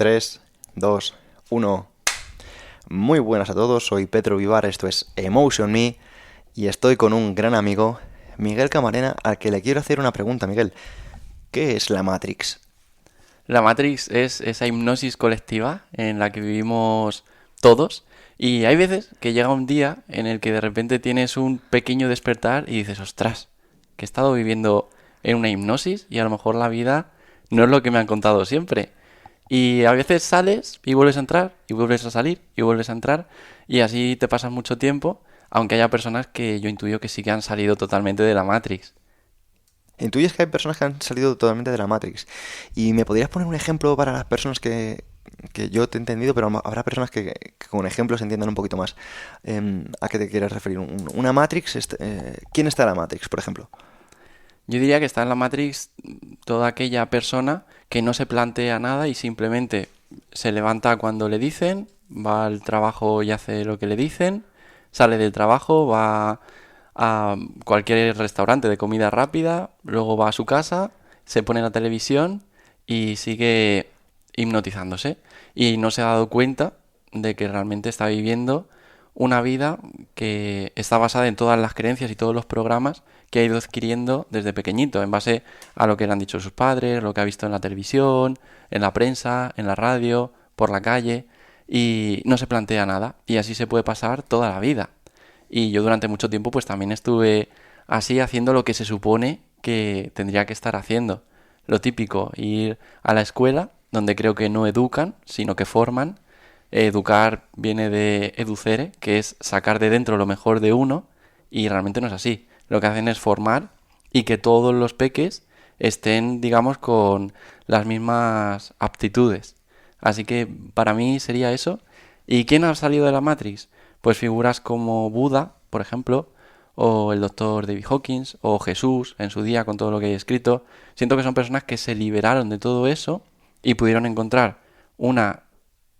3, 2, 1. Muy buenas a todos, soy Pedro Vivar, esto es Emotion Me y estoy con un gran amigo, Miguel Camarena, al que le quiero hacer una pregunta. Miguel, ¿qué es la Matrix? La Matrix es esa hipnosis colectiva en la que vivimos todos y hay veces que llega un día en el que de repente tienes un pequeño despertar y dices, ostras, que he estado viviendo en una hipnosis y a lo mejor la vida no es lo que me han contado siempre. Y a veces sales y vuelves a entrar y vuelves a salir y vuelves a entrar y así te pasas mucho tiempo, aunque haya personas que yo intuyo que sí que han salido totalmente de la Matrix. Intuyes que hay personas que han salido totalmente de la Matrix. ¿Y me podrías poner un ejemplo para las personas que yo te he entendido, pero habrá personas que con ejemplos entiendan un poquito más? ¿A qué te quieres referir? Una Matrix, ¿quién está en la Matrix, por ejemplo? Yo diría que está en la Matrix toda aquella persona que no se plantea nada y simplemente se levanta cuando le dicen, va al trabajo y hace lo que le dicen, sale del trabajo, va a cualquier restaurante de comida rápida, luego va a su casa, se pone la televisión y sigue hipnotizándose. Y no se ha dado cuenta de que realmente está viviendo una vida que está basada en todas las creencias y todos los programas que ha ido adquiriendo desde pequeñito, en base a lo que le han dicho sus padres, lo que ha visto en la televisión, en la prensa, en la radio, por la calle, y no se plantea nada. Y así se puede pasar toda la vida. Y yo durante mucho tiempo pues también estuve así haciendo lo que se supone que tendría que estar haciendo. Lo típico, ir a la escuela, donde creo que no educan, sino que forman. Educar viene de educere, que es sacar de dentro lo mejor de uno, y realmente no es así. Lo que hacen es formar y que todos los peques estén, digamos, con las mismas aptitudes. Así que para mí sería eso. ¿Y quién ha salido de la Matrix? Pues figuras como Buda, por ejemplo, o el doctor David Hawkins, o Jesús en su día con todo lo que hay escrito. Siento que son personas que se liberaron de todo eso y pudieron encontrar una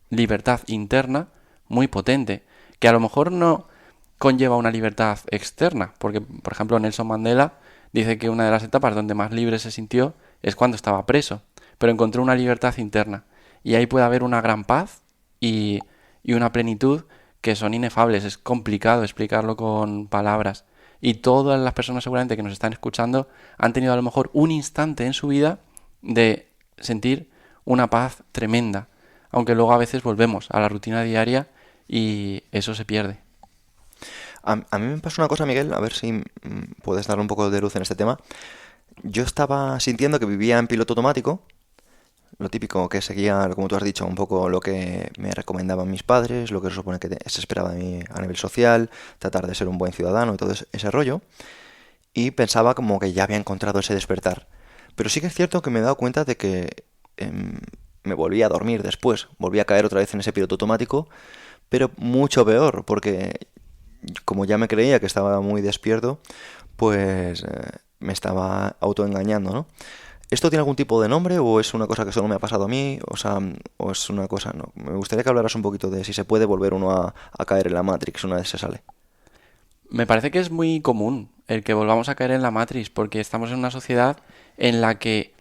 libertad interna muy potente, que a lo mejor no conlleva una libertad externa, porque por ejemplo Nelson Mandela dice que una de las etapas donde más libre se sintió es cuando estaba preso, pero encontró una libertad interna y ahí puede haber una gran paz y, y una plenitud que son inefables. Es complicado explicarlo con palabras y todas las personas seguramente que nos están escuchando han tenido a lo mejor un instante en su vida de sentir una paz tremenda, aunque luego a veces volvemos a la rutina diaria y eso se pierde. A mí me pasó una cosa, Miguel, a ver si puedes dar un poco de luz en este tema. Yo estaba sintiendo que vivía en piloto automático, lo típico que seguía, como tú has dicho, un poco lo que me recomendaban mis padres, lo que se supone que se esperaba de mí a nivel social, tratar de ser un buen ciudadano y todo ese rollo, y pensaba como que ya había encontrado ese despertar. Pero sí que es cierto que me he dado cuenta de que me volví a dormir después, volví a caer otra vez en ese piloto automático, pero mucho peor, porque como ya me creía que estaba muy despierto, pues me estaba autoengañando, ¿no? ¿Esto tiene algún tipo de nombre o es una cosa que solo me ha pasado a mí? O sea, o es una cosa, no. Me gustaría que hablaras un poquito de si se puede volver uno a caer en la Matrix una vez se sale. Me parece que es muy común el que volvamos a caer en la Matrix, porque estamos en una sociedad en la que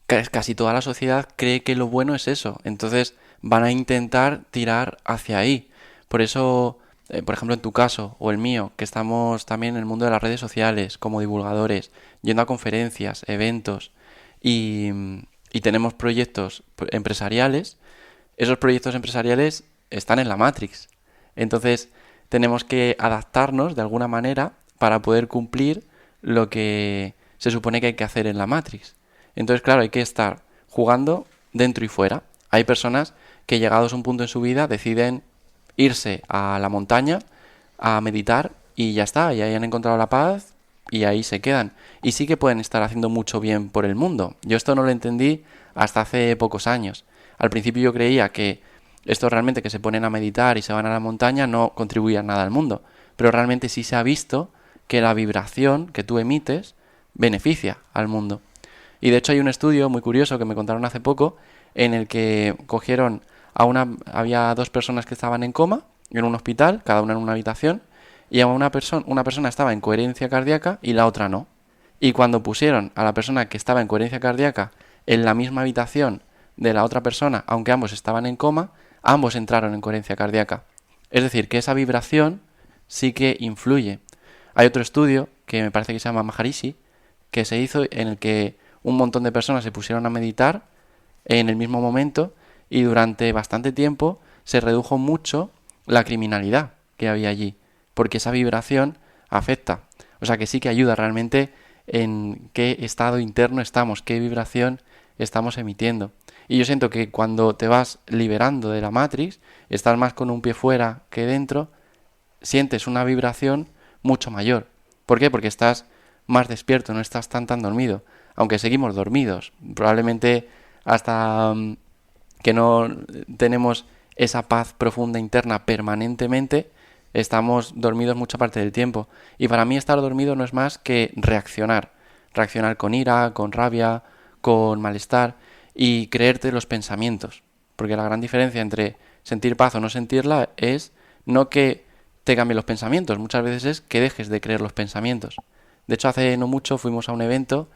casi toda la sociedad cree que lo bueno es eso. Entonces van a intentar tirar hacia ahí. Por eso, por ejemplo, en tu caso o el mío, que estamos también en el mundo de las redes sociales como divulgadores, yendo a conferencias, eventos y, y tenemos proyectos empresariales, esos proyectos empresariales están en la Matrix. Entonces tenemos que adaptarnos de alguna manera para poder cumplir lo que se supone que hay que hacer en la Matrix. Entonces, claro, hay que estar jugando dentro y fuera. Hay personas que llegados a un punto en su vida deciden irse a la montaña a meditar y ya está, y ahí han encontrado la paz y ahí se quedan. Y sí que pueden estar haciendo mucho bien por el mundo. Yo esto no lo entendí hasta hace pocos años. Al principio yo creía que estos realmente que se ponen a meditar y se van a la montaña no contribuían nada al mundo. Pero realmente sí se ha visto que la vibración que tú emites beneficia al mundo. Y de hecho hay un estudio muy curioso que me contaron hace poco en el que cogieron había dos personas que estaban en coma en un hospital, cada una en una habitación, y a una persona estaba en coherencia cardíaca y la otra no. Y cuando pusieron a la persona que estaba en coherencia cardíaca en la misma habitación de la otra persona, aunque ambos estaban en coma, ambos entraron en coherencia cardíaca. Es decir, que esa vibración sí que influye. Hay otro estudio que me parece que se llama Maharishi, que se hizo en el que un montón de personas se pusieron a meditar en el mismo momento y durante bastante tiempo se redujo mucho la criminalidad que había allí, porque esa vibración afecta. O sea que sí que ayuda realmente en qué estado interno estamos, qué vibración estamos emitiendo. Y yo siento que cuando te vas liberando de la Matrix, estás más con un pie fuera que dentro, sientes una vibración mucho mayor. ¿Por qué? Porque estás más despierto, no estás tan dormido. Aunque seguimos dormidos. Probablemente hasta que no tenemos esa paz profunda interna permanentemente, estamos dormidos mucha parte del tiempo. Y para mí estar dormido no es más que reaccionar. Reaccionar con ira, con rabia, con malestar y creerte los pensamientos. Porque la gran diferencia entre sentir paz o no sentirla es no que te cambien los pensamientos, muchas veces es que dejes de creer los pensamientos. De hecho, hace no mucho fuimos a un evento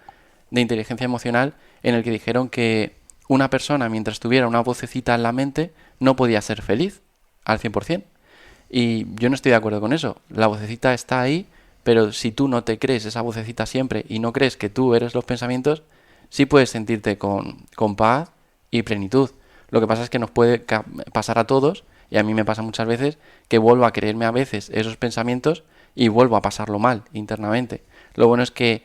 de inteligencia emocional en el que dijeron que una persona, mientras tuviera una vocecita en la mente, no podía ser feliz al 100%. Y yo no estoy de acuerdo con eso. La vocecita está ahí, pero si tú no te crees esa vocecita siempre y no crees que tú eres los pensamientos, sí puedes sentirte con paz y plenitud. Lo que pasa es que nos puede pasar a todos, y a mí me pasa muchas veces, que vuelvo a creerme a veces esos pensamientos y vuelvo a pasarlo mal internamente. Lo bueno es que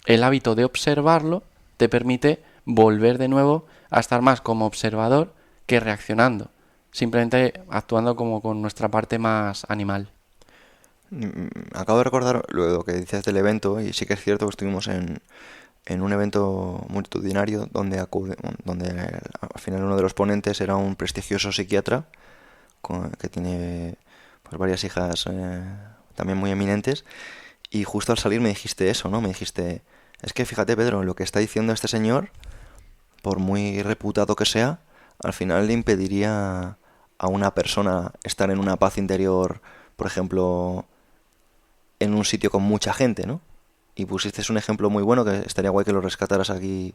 el hábito de observarlo te permite volver de nuevo a estar más como observador que reaccionando, simplemente actuando como con nuestra parte más animal. Acabo de recordar lo que dices del evento y sí que es cierto que estuvimos en un evento multitudinario donde al final uno de los ponentes era un prestigioso psiquiatra que tiene pues varias hijas también muy eminentes y justo al salir me dijiste eso, ¿no? Me dijiste, es que fíjate Pedro, lo que está diciendo este señor, por muy reputado que sea, al final le impediría a una persona estar en una paz interior, por ejemplo, en un sitio con mucha gente, ¿no? Y pusiste un ejemplo muy bueno que estaría guay que lo rescataras aquí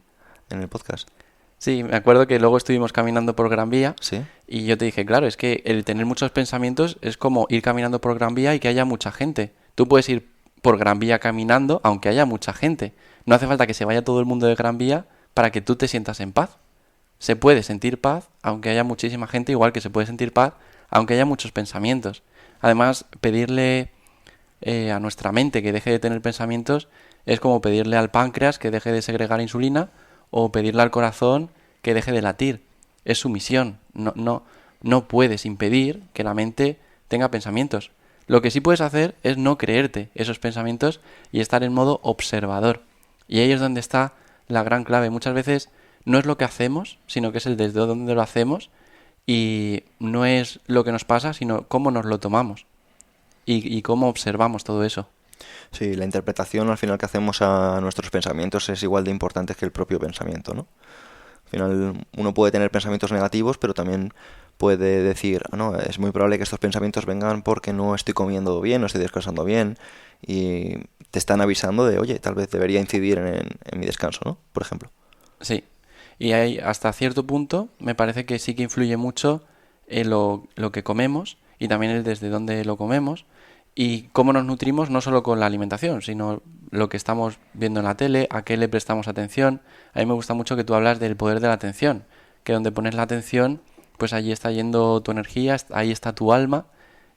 en el podcast. Sí, me acuerdo que luego estuvimos caminando por Gran Vía ¿Sí? y yo te dije, claro, es que el tener muchos pensamientos es como ir caminando por Gran Vía y que haya mucha gente. Tú puedes ir por Gran Vía caminando aunque haya mucha gente. No hace falta que se vaya todo el mundo de Gran Vía para que tú te sientas en paz. Se puede sentir paz aunque haya muchísima gente, igual que se puede sentir paz aunque haya muchos pensamientos. Además, pedirle a nuestra mente que deje de tener pensamientos es como pedirle al páncreas que deje de segregar insulina o pedirle al corazón que deje de latir. Es su misión. No puedes impedir que la mente tenga pensamientos. Lo que sí puedes hacer es no creerte esos pensamientos y estar en modo observador. Y ahí es donde está la gran clave. Muchas veces no es lo que hacemos, sino que es el desde dónde lo hacemos y no es lo que nos pasa, sino cómo nos lo tomamos y cómo observamos todo eso. Sí, la interpretación al final que hacemos a nuestros pensamientos es igual de importante que el propio pensamiento, ¿no? Al final uno puede tener pensamientos negativos, pero también puede decir, "Ah, no, es muy probable que estos pensamientos vengan porque no estoy comiendo bien, no estoy descansando bien y te están avisando de, oye, tal vez debería incidir en mi descanso, ¿no? Por ejemplo. Sí. Y hay, hasta cierto punto me parece que sí que influye mucho en lo que comemos y también el desde dónde lo comemos y cómo nos nutrimos no solo con la alimentación, sino lo que estamos viendo en la tele, a qué le prestamos atención. A mí me gusta mucho que tú hablas del poder de la atención, que donde pones la atención, pues allí está yendo tu energía, ahí está tu alma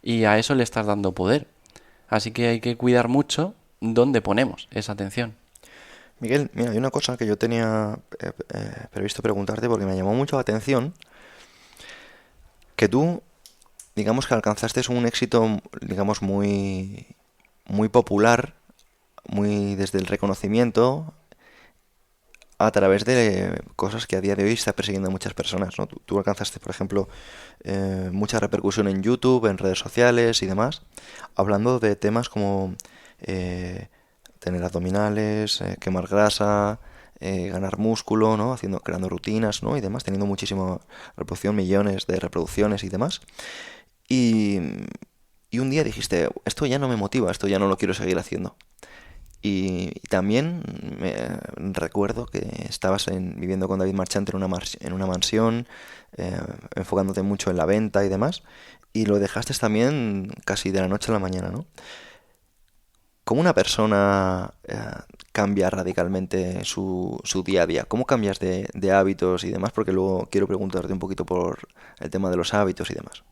y a eso le estás dando poder. Así que hay que cuidar mucho dónde ponemos esa atención. Miguel, mira, hay una cosa que yo tenía previsto preguntarte porque me llamó mucho la atención, que tú, digamos que alcanzaste un éxito, digamos, muy popular, muy desde el reconocimiento, a través de cosas que a día de hoy está persiguiendo a muchas personas, ¿no? Tú alcanzaste, por ejemplo, mucha repercusión en YouTube, en redes sociales y demás, hablando de temas como tener abdominales, quemar grasa, ganar músculo, ¿no? Creando rutinas, ¿no? Y demás, teniendo muchísima reproducción, millones de reproducciones y demás. Y, y un día dijiste, esto ya no me motiva, esto ya no lo quiero seguir haciendo. Y también recuerdo que estabas viviendo con David Marchante en una mansión, enfocándote mucho en la venta y demás, y lo dejaste también casi de la noche a la mañana, ¿no? ¿Cómo una persona cambia radicalmente su día a día? ¿Cómo cambias de hábitos y demás? Porque luego quiero preguntarte un poquito por el tema de los hábitos y demás.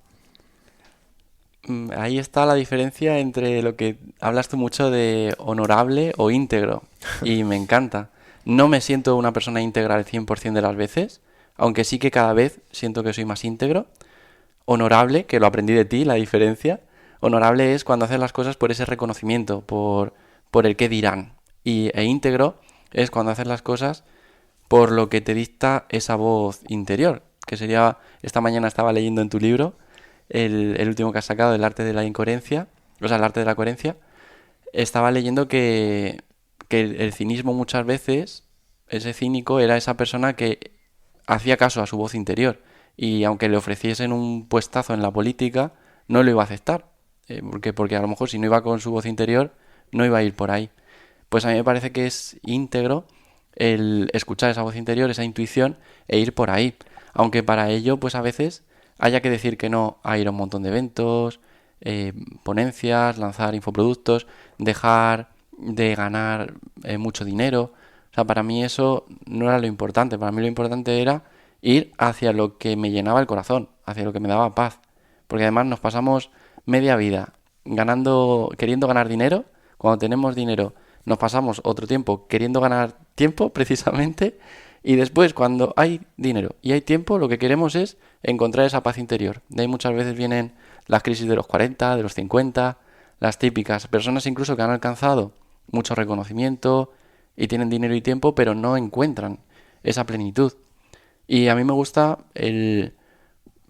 Ahí está la diferencia entre lo que hablas tú mucho de honorable o íntegro. Y me encanta. No me siento una persona íntegra al 100% de las veces, aunque sí que cada vez siento que soy más íntegro. Honorable, que lo aprendí de ti, la diferencia. Honorable es cuando haces las cosas por ese reconocimiento, por el qué dirán. E íntegro es cuando haces las cosas por lo que te dicta esa voz interior, que sería, esta mañana estaba leyendo en tu libro, el último que has sacado, el arte de la incoherencia, o sea, el arte de la coherencia, estaba leyendo que el cinismo muchas veces, ese cínico era esa persona que hacía caso a su voz interior y aunque le ofreciesen un puestazo en la política, no lo iba a aceptar, porque a lo mejor si no iba con su voz interior, no iba a ir por ahí. Pues a mí me parece que es íntegro el escuchar esa voz interior, esa intuición e ir por ahí. Aunque para ello, pues a veces haya que decir que no a ir a un montón de eventos, ponencias, lanzar infoproductos, dejar de ganar mucho dinero. O sea, para mí eso no era lo importante. Para mí lo importante era ir hacia lo que me llenaba el corazón, hacia lo que me daba paz. Porque además nos pasamos media vida queriendo ganar dinero. Cuando tenemos dinero nos pasamos otro tiempo queriendo ganar tiempo precisamente y después cuando hay dinero y hay tiempo lo que queremos es encontrar esa paz interior. De ahí muchas veces vienen las crisis de los 40, de los 50, las típicas personas incluso que han alcanzado mucho reconocimiento y tienen dinero y tiempo pero no encuentran esa plenitud. Y a mí me gusta el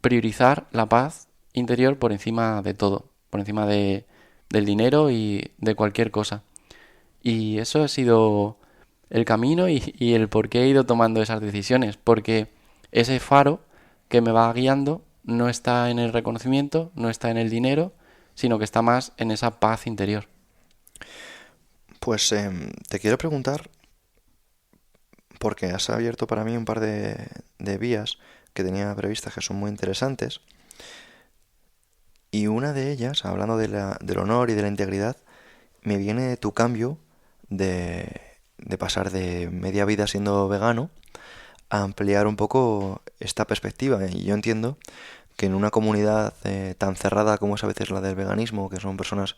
priorizar la paz interior por encima de todo, por encima del dinero y de cualquier cosa. Y eso ha sido el camino y el por qué he ido tomando esas decisiones, porque ese faro que me va guiando no está en el reconocimiento, no está en el dinero, sino que está más en esa paz interior. Pues te quiero preguntar, porque has abierto para mí un par de vías que tenía previstas que son muy interesantes, y una de ellas, hablando del honor y de la integridad, me viene tu cambio de pasar de media vida siendo vegano a ampliar un poco esta perspectiva. Y yo entiendo que en una comunidad tan cerrada como es a veces la del veganismo, que son personas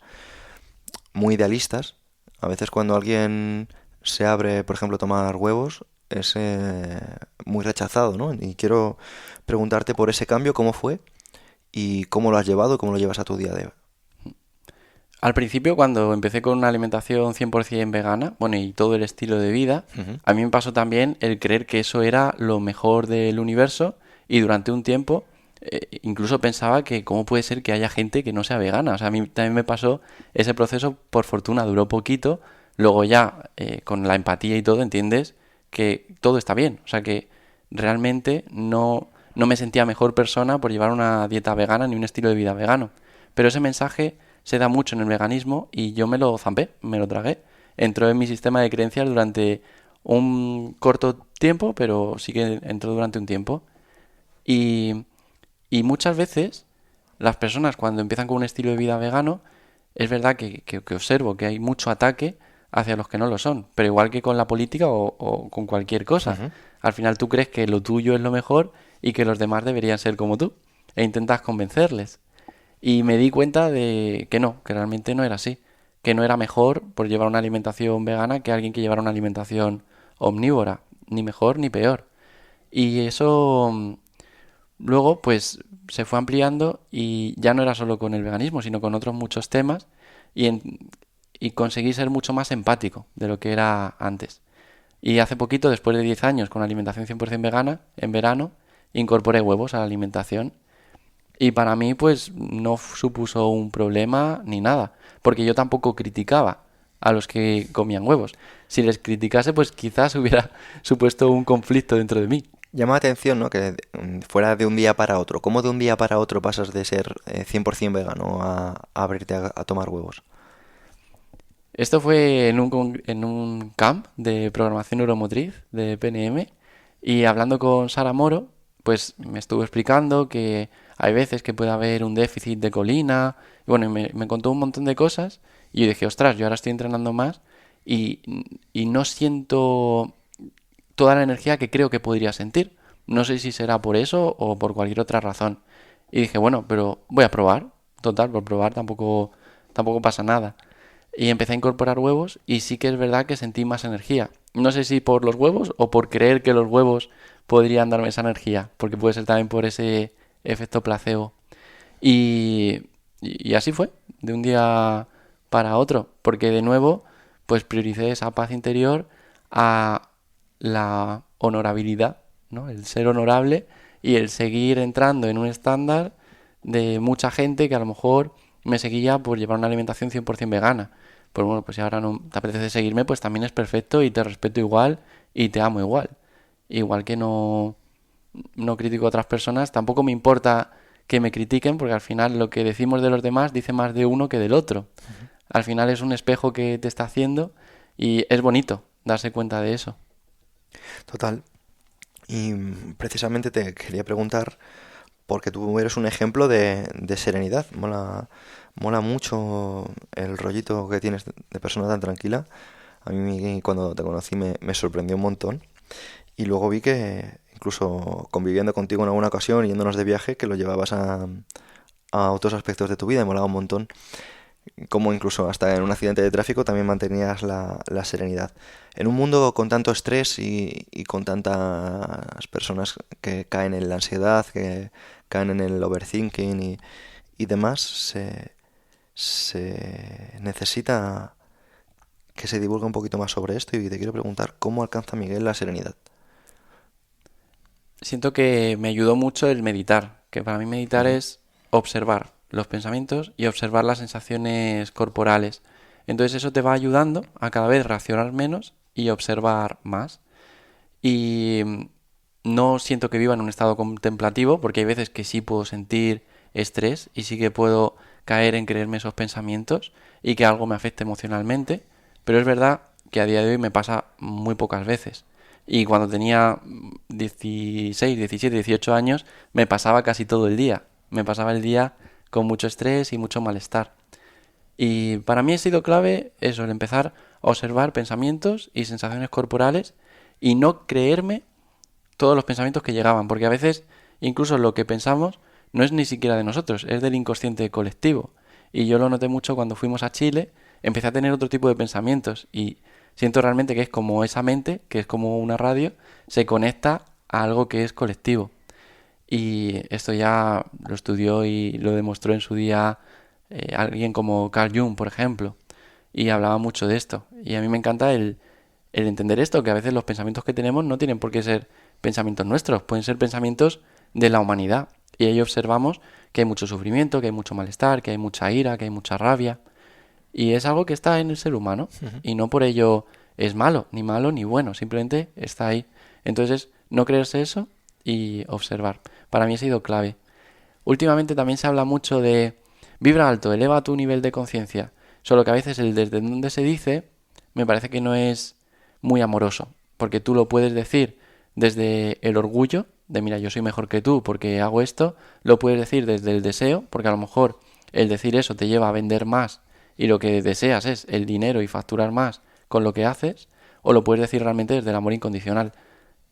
muy idealistas, a veces cuando alguien se abre, por ejemplo, a tomar huevos, es muy rechazado, ¿no? Y quiero preguntarte por ese cambio, cómo fue y cómo lo has llevado y cómo lo llevas a tu día de hoy. Al principio, cuando empecé con una alimentación 100% vegana, bueno, y todo el estilo de vida, Ujú. a mí me pasó también el creer que eso era lo mejor del universo y durante un tiempo incluso pensaba que cómo puede ser que haya gente que no sea vegana. O sea, a mí también me pasó ese proceso, por fortuna duró poquito, luego ya con la empatía y todo entiendes que todo está bien. O sea, que realmente no me sentía mejor persona por llevar una dieta vegana ni un estilo de vida vegano. Pero ese mensaje se da mucho en el veganismo y yo me lo zampé, me lo tragué. Entró en mi sistema de creencias durante un corto tiempo, pero sí que entró durante un tiempo. Y, y muchas veces las personas cuando empiezan con un estilo de vida vegano, es verdad que observo que hay mucho ataque hacia los que no lo son, pero igual que con la política o con cualquier cosa. Ujú. Al final tú crees que lo tuyo es lo mejor y que los demás deberían ser como tú e intentas convencerles. Y me di cuenta de que no, que realmente no era así. Que no era mejor por llevar una alimentación vegana que alguien que llevara una alimentación omnívora. Ni mejor ni peor. Y eso luego pues se fue ampliando y ya no era solo con el veganismo, sino con otros muchos temas y, y conseguí ser mucho más empático de lo que era antes. Y hace poquito, después de 10 años con alimentación 100% vegana, en verano, incorporé huevos a la alimentación y para mí, pues, no supuso un problema ni nada, porque yo tampoco criticaba a los que comían huevos. Si les criticase, pues quizás hubiera supuesto un conflicto dentro de mí. Llama la atención, ¿no? Que fuera de un día para otro. ¿Cómo de un día para otro pasas de ser 100% vegano a abrirte a tomar huevos? Esto fue en un camp de programación neuromotriz de PNM y hablando con Sara Moro, pues me estuvo explicando que hay veces que puede haber un déficit de colina y bueno, me contó un montón de cosas y yo dije, ostras, yo ahora estoy entrenando más y, y no siento toda la energía que creo que podría sentir. No sé si será por eso o por cualquier otra razón. Y dije, bueno, pero voy a probar. Total, por probar tampoco pasa nada. Y empecé a incorporar huevos y sí que es verdad que sentí más energía. No sé si por los huevos o por creer que los huevos podrían darme esa energía, porque puede ser también por ese efecto placebo. Y así fue, de un día para otro, porque de nuevo, pues prioricé esa paz interior a la honorabilidad, ¿no? El ser honorable y el seguir entrando en un estándar de mucha gente que a lo mejor me seguía por llevar una alimentación 100% vegana. Pues bueno, pues si ahora no te apetece seguirme, pues también es perfecto y te respeto igual y te amo igual. Igual que no critico a otras personas, tampoco me importa que me critiquen porque al final lo que decimos de los demás dice más de uno que del otro. Al final es un espejo que te está haciendo y es bonito darse cuenta de eso. Total. Y precisamente te quería preguntar, porque tú eres un ejemplo de serenidad. Mola mucho el rollito que tienes de persona tan tranquila. A mí cuando te conocí me sorprendió un montón. Y luego vi que incluso conviviendo contigo en alguna ocasión, yéndonos de viaje, que lo llevabas a otros aspectos de tu vida y molaba un montón. Como incluso hasta en un accidente de tráfico también mantenías la serenidad. En un mundo con tanto estrés y con tantas personas que caen en la ansiedad, que caen en el overthinking y demás, se necesita que se divulgue un poquito más sobre esto y te quiero preguntar cómo alcanza Miguel la serenidad. Siento que me ayudó mucho el meditar, que para mí meditar Ujú. es observar los pensamientos y observar las sensaciones corporales. Entonces eso te va ayudando a cada vez racionar menos y observar más. Y no siento que viva en un estado contemplativo, porque hay veces que sí puedo sentir estrés y sí que puedo caer en creerme esos pensamientos y que algo me afecte emocionalmente, pero es verdad que a día de hoy me pasa muy pocas veces. Y cuando tenía 16, 17, 18 años, me pasaba casi todo el día. Me pasaba el día con mucho estrés y mucho malestar. Y para mí ha sido clave eso, el empezar a observar pensamientos y sensaciones corporales y no creerme todos los pensamientos que llegaban, porque a veces incluso lo que pensamos no es ni siquiera de nosotros, es del inconsciente colectivo. Y yo lo noté mucho cuando fuimos a Chile, empecé a tener otro tipo de pensamientos y siento realmente que es como esa mente, que es como una radio, se conecta a algo que es colectivo. Y esto ya lo estudió y lo demostró en su día alguien como Carl Jung, por ejemplo, y hablaba mucho de esto. Y a mí me encanta el entender esto, que a veces los pensamientos que tenemos no tienen por qué ser pensamientos nuestros, pueden ser pensamientos de la humanidad. Y ahí observamos que hay mucho sufrimiento, que hay mucho malestar, que hay mucha ira, que hay mucha rabia. Y es algo que está en el ser humano. Ujú. Y no por ello es malo, ni malo, ni bueno. Simplemente está ahí. Entonces, no creerse eso y observar. Para mí ha sido clave. Últimamente también se habla mucho de vibra alto, eleva tu nivel de conciencia. Solo que a veces el desde donde se dice me parece que no es muy amoroso. Porque tú lo puedes decir desde el orgullo, de mira, yo soy mejor que tú porque hago esto. Lo puedes decir desde el deseo, porque a lo mejor el decir eso te lleva a vender más y lo que deseas es el dinero y facturar más con lo que haces. O lo puedes decir realmente desde el amor incondicional,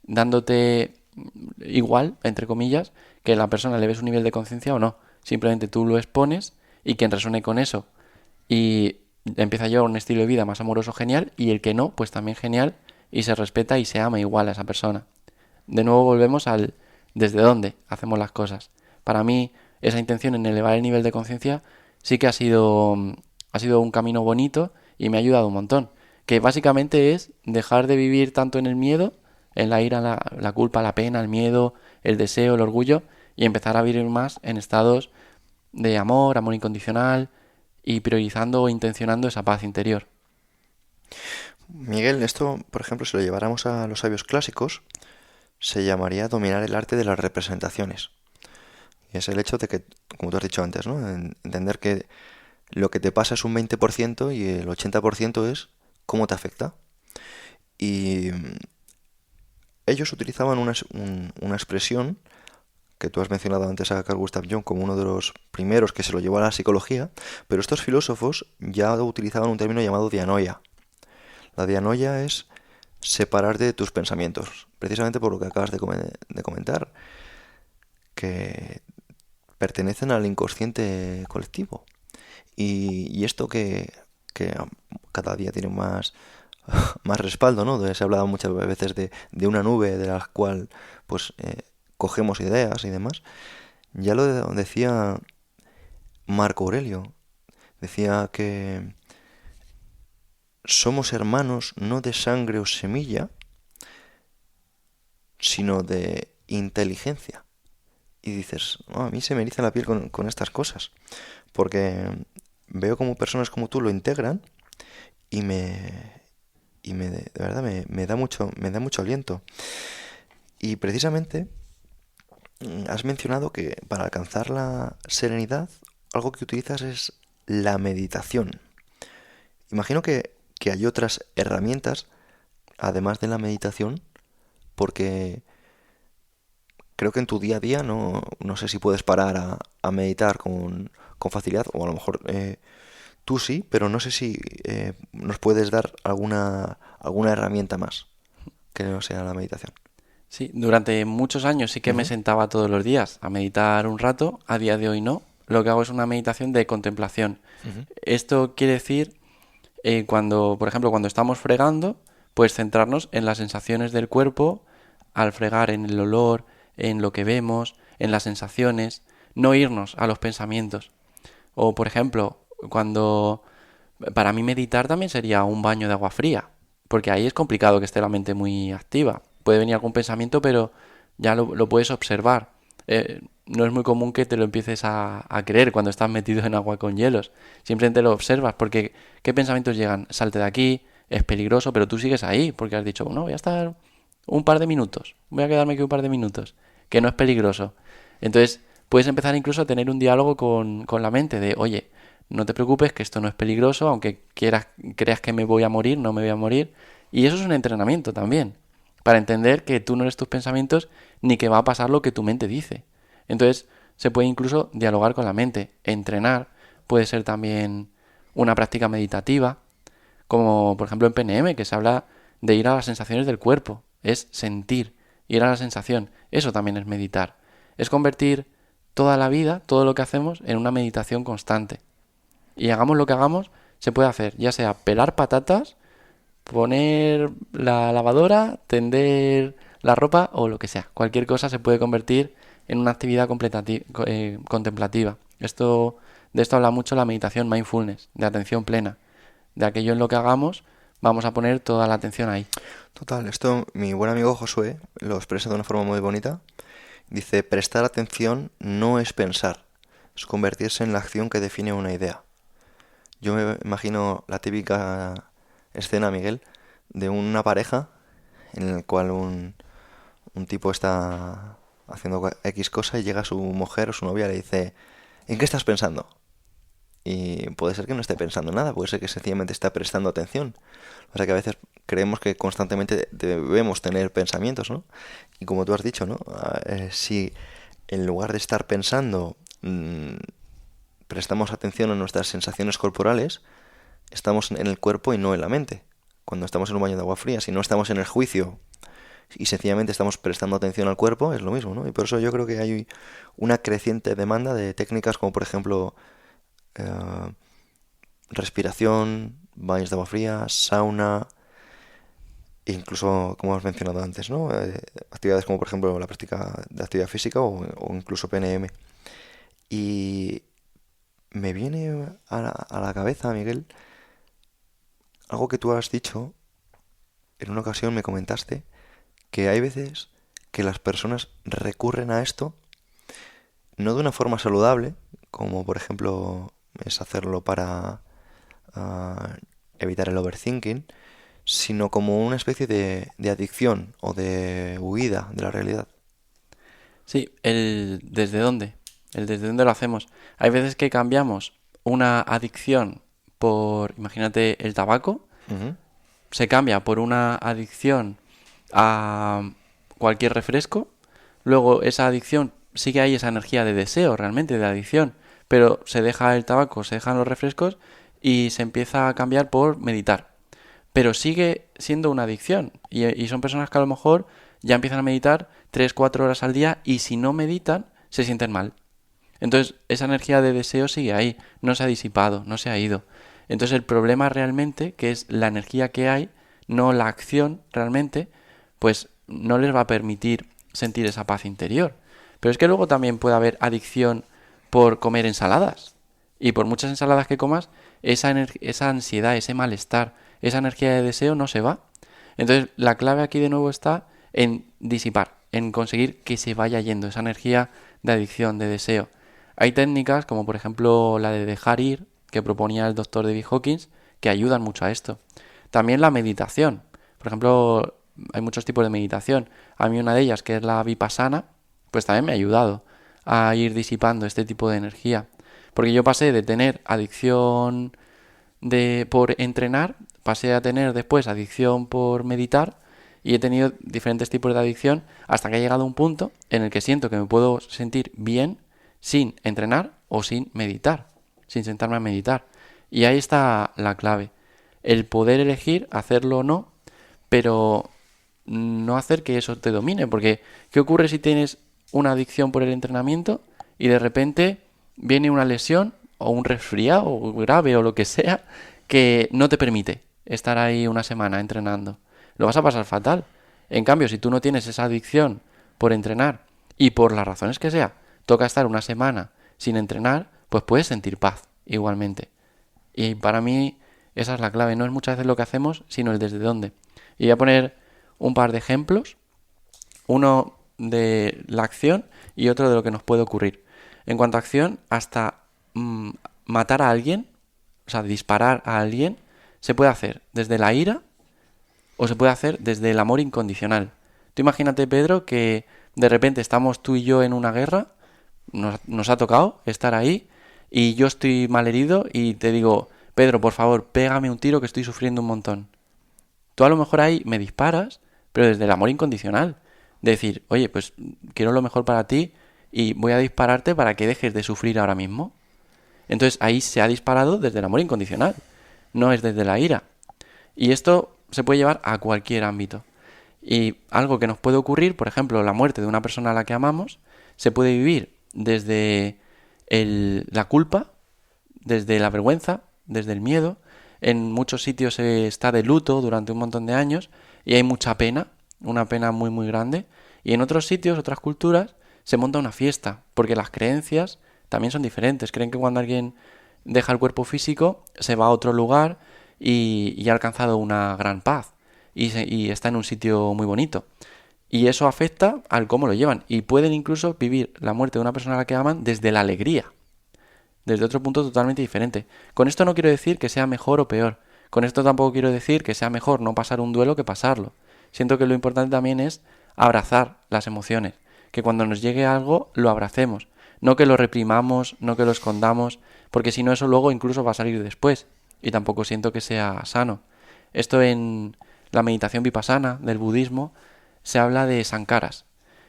dándote igual, entre comillas, que la persona le ve su nivel de conciencia o no. Simplemente tú lo expones y quien resuene con eso y empieza a llevar un estilo de vida más amoroso, genial, y el que no, pues también genial, y se respeta y se ama igual a esa persona. De nuevo volvemos al desde dónde hacemos las cosas. Para mí, esa intención en elevar el nivel de conciencia sí que ha sido un camino bonito y me ha ayudado un montón. Que básicamente es dejar de vivir tanto en el miedo, en la ira, la culpa, la pena, el miedo, el deseo, el orgullo, y empezar a vivir más en estados de amor, amor incondicional, y priorizando o intencionando esa paz interior. Miguel, esto, por ejemplo, si lo lleváramos a los sabios clásicos, se llamaría dominar el arte de las representaciones. Y es el hecho de que, como tú has dicho antes, ¿no? Entender que lo que te pasa es un 20% y el 80% es cómo te afecta. Y ellos utilizaban una expresión que tú has mencionado antes a Carl Gustav Jung como uno de los primeros que se lo llevó a la psicología, pero estos filósofos ya utilizaban un término llamado dianoia. La dianoia es separarte de tus pensamientos, precisamente por lo que acabas de comentar, que pertenecen al inconsciente colectivo. Y esto que cada día tiene más respaldo, ¿no? Se ha hablado muchas veces de una nube de la cual pues cogemos ideas y demás. Ya lo decía Marco Aurelio. Decía que somos hermanos no de sangre o semilla, sino de inteligencia. Y dices, "Oh, a mí se me eriza la piel con estas cosas, porque veo como personas como tú lo integran y de verdad me da mucho aliento. Y precisamente has mencionado que para alcanzar la serenidad, algo que utilizas es la meditación. Imagino que hay otras herramientas, además de la meditación, porque creo que en tu día a día no sé si puedes parar a meditar con facilidad, o a lo mejor tú sí, pero no sé si nos puedes dar alguna herramienta más que no sea la meditación. Sí, durante muchos años sí que me Ujú, sentaba todos los días a meditar un rato, a día de hoy no. Lo que hago es una meditación de contemplación. ujú. Esto quiere decir cuando, por ejemplo, cuando estamos fregando, pues centrarnos en las sensaciones del cuerpo al fregar, en el olor, en lo que vemos, en las sensaciones, no irnos a los pensamientos. O, por ejemplo, cuando para mí meditar también sería un baño de agua fría, porque ahí es complicado que esté la mente muy activa. Puede venir algún pensamiento, pero ya lo puedes observar. No es muy común que te lo empieces a creer cuando estás metido en agua con hielos. Simplemente lo observas, porque ¿qué pensamientos llegan? Salte de aquí, es peligroso, pero tú sigues ahí, porque has dicho, no, voy a estar un par de minutos, voy a quedarme aquí un par de minutos, que no es peligroso. Entonces, puedes empezar incluso a tener un diálogo con la mente de, oye, no te preocupes, que esto no es peligroso, aunque creas que me voy a morir, no me voy a morir. Y eso es un entrenamiento también, para entender que tú no eres tus pensamientos ni que va a pasar lo que tu mente dice. Entonces, se puede incluso dialogar con la mente, entrenar, puede ser también una práctica meditativa, como por ejemplo en PNM, que se habla de ir a las sensaciones del cuerpo, es sentir, ir a la sensación, eso también es meditar, es convertir toda la vida, todo lo que hacemos, en una meditación constante. Y hagamos lo que hagamos, se puede hacer, ya sea pelar patatas, poner la lavadora, tender la ropa o lo que sea. Cualquier cosa se puede convertir en una actividad contemplativa. De esto habla mucho la meditación mindfulness, de atención plena. De aquello en lo que hagamos, vamos a poner toda la atención ahí. Total, esto mi buen amigo Josué lo expresa de una forma muy bonita. Dice, prestar atención no es pensar, es convertirse en la acción que define una idea. Yo me imagino la típica escena, Miguel, de una pareja en la cual un tipo está haciendo X cosa y llega su mujer o su novia y le dice, ¿en qué estás pensando? Y puede ser que no esté pensando en nada, puede ser que sencillamente está prestando atención. O sea que a veces creemos que constantemente debemos tener pensamientos, ¿no? Y como tú has dicho, ¿no? Si en lugar de estar pensando, prestamos atención a nuestras sensaciones corporales, estamos en el cuerpo y no en la mente. Cuando estamos en un baño de agua fría, si no estamos en el juicio y sencillamente estamos prestando atención al cuerpo, es lo mismo, ¿no? Y por eso yo creo que hay una creciente demanda de técnicas como por ejemplo eh, respiración, baños de agua fría, sauna, e incluso, como has mencionado antes, ¿no? Actividades como por ejemplo la práctica de actividad física o incluso PNM. Y me viene a la cabeza, Miguel, algo que tú has dicho, en una ocasión me comentaste, que hay veces que las personas recurren a esto no de una forma saludable, como por ejemplo es hacerlo para ah, evitar el overthinking, sino como una especie de adicción o de huida de la realidad. Sí, el desde dónde. El desde dónde lo hacemos. Hay veces que cambiamos. una adicción por, imagínate, el tabaco, Ujú. se cambia por una adicción a cualquier refresco, luego esa adicción, sí que hay esa energía de deseo realmente, de adicción, pero se deja el tabaco, se dejan los refrescos y se empieza a cambiar por meditar. Pero sigue siendo una adicción y son personas que a lo mejor ya empiezan a meditar 3 4 horas al día y si no meditan se sienten mal. Entonces, esa energía de deseo sigue ahí, no se ha disipado, no se ha ido. Entonces, el problema realmente, que es la energía que hay, no la acción realmente, pues no les va a permitir sentir esa paz interior. Pero es que luego también puede haber adicción por comer ensaladas. Y por muchas ensaladas que comas, esa ansiedad, ese malestar, esa energía de deseo no se va. Entonces, la clave aquí de nuevo está en disipar, en conseguir que se vaya yendo esa energía de adicción, de deseo. Hay técnicas como por ejemplo la de dejar ir, que proponía el doctor David Hawkins, que ayudan mucho a esto. También la meditación. Por ejemplo, hay muchos tipos de meditación. A mí una de ellas, que es la vipassana, pues también me ha ayudado a ir disipando este tipo de energía. Porque yo pasé de tener adicción por entrenar, pasé a tener después adicción por meditar y he tenido diferentes tipos de adicción hasta que ha llegado un punto en el que siento que me puedo sentir bien sin entrenar o sin meditar, sin sentarme a meditar. Y ahí está la clave, el poder elegir hacerlo o no, pero no hacer que eso te domine, porque ¿qué ocurre si tienes una adicción por el entrenamiento y de repente viene una lesión o un resfriado grave o lo que sea que no te permite estar ahí una semana entrenando? Lo vas a pasar fatal. En cambio, si tú no tienes esa adicción por entrenar y por las razones que sea, toca estar una semana sin entrenar, pues puedes sentir paz igualmente. Y para mí esa es la clave, no es muchas veces lo que hacemos, sino el desde dónde. Y voy a poner un par de ejemplos, uno de la acción y otro de lo que nos puede ocurrir. En cuanto a acción, hasta matar a alguien, o sea, disparar a alguien, se puede hacer desde la ira o se puede hacer desde el amor incondicional. Tú imagínate, Pedro, que de repente estamos tú y yo en una guerra, nos ha tocado estar ahí y yo estoy malherido y te digo, Pedro, por favor, pégame un tiro que estoy sufriendo un montón. Tú a lo mejor ahí me disparas, pero desde el amor incondicional. De decir, oye, pues quiero lo mejor para ti y voy a dispararte para que dejes de sufrir ahora mismo. Entonces ahí se ha disparado desde el amor incondicional, no es desde la ira. Y esto se puede llevar a cualquier ámbito. Y algo que nos puede ocurrir, por ejemplo, la muerte de una persona a la que amamos, se puede vivir desde la culpa, desde la vergüenza, desde el miedo. En muchos sitios se está de luto durante un montón de años y hay mucha pena, una pena muy muy grande. Y en otros sitios, otras culturas, se monta una fiesta, porque las creencias también son diferentes. Creen que cuando alguien deja el cuerpo físico, se va a otro lugar y ha alcanzado una gran paz y está en un sitio muy bonito. Y eso afecta al cómo lo llevan. Y pueden incluso vivir la muerte de una persona a la que aman desde la alegría, desde otro punto totalmente diferente. Con esto no quiero decir que sea mejor o peor. Con esto tampoco quiero decir que sea mejor no pasar un duelo que pasarlo. Siento que lo importante también es abrazar las emociones. Que cuando nos llegue algo lo abracemos. No que lo reprimamos, no que lo escondamos, porque si no eso luego incluso va a salir después. Y tampoco siento que sea sano. Esto en la meditación vipassana del budismo se habla de sankaras,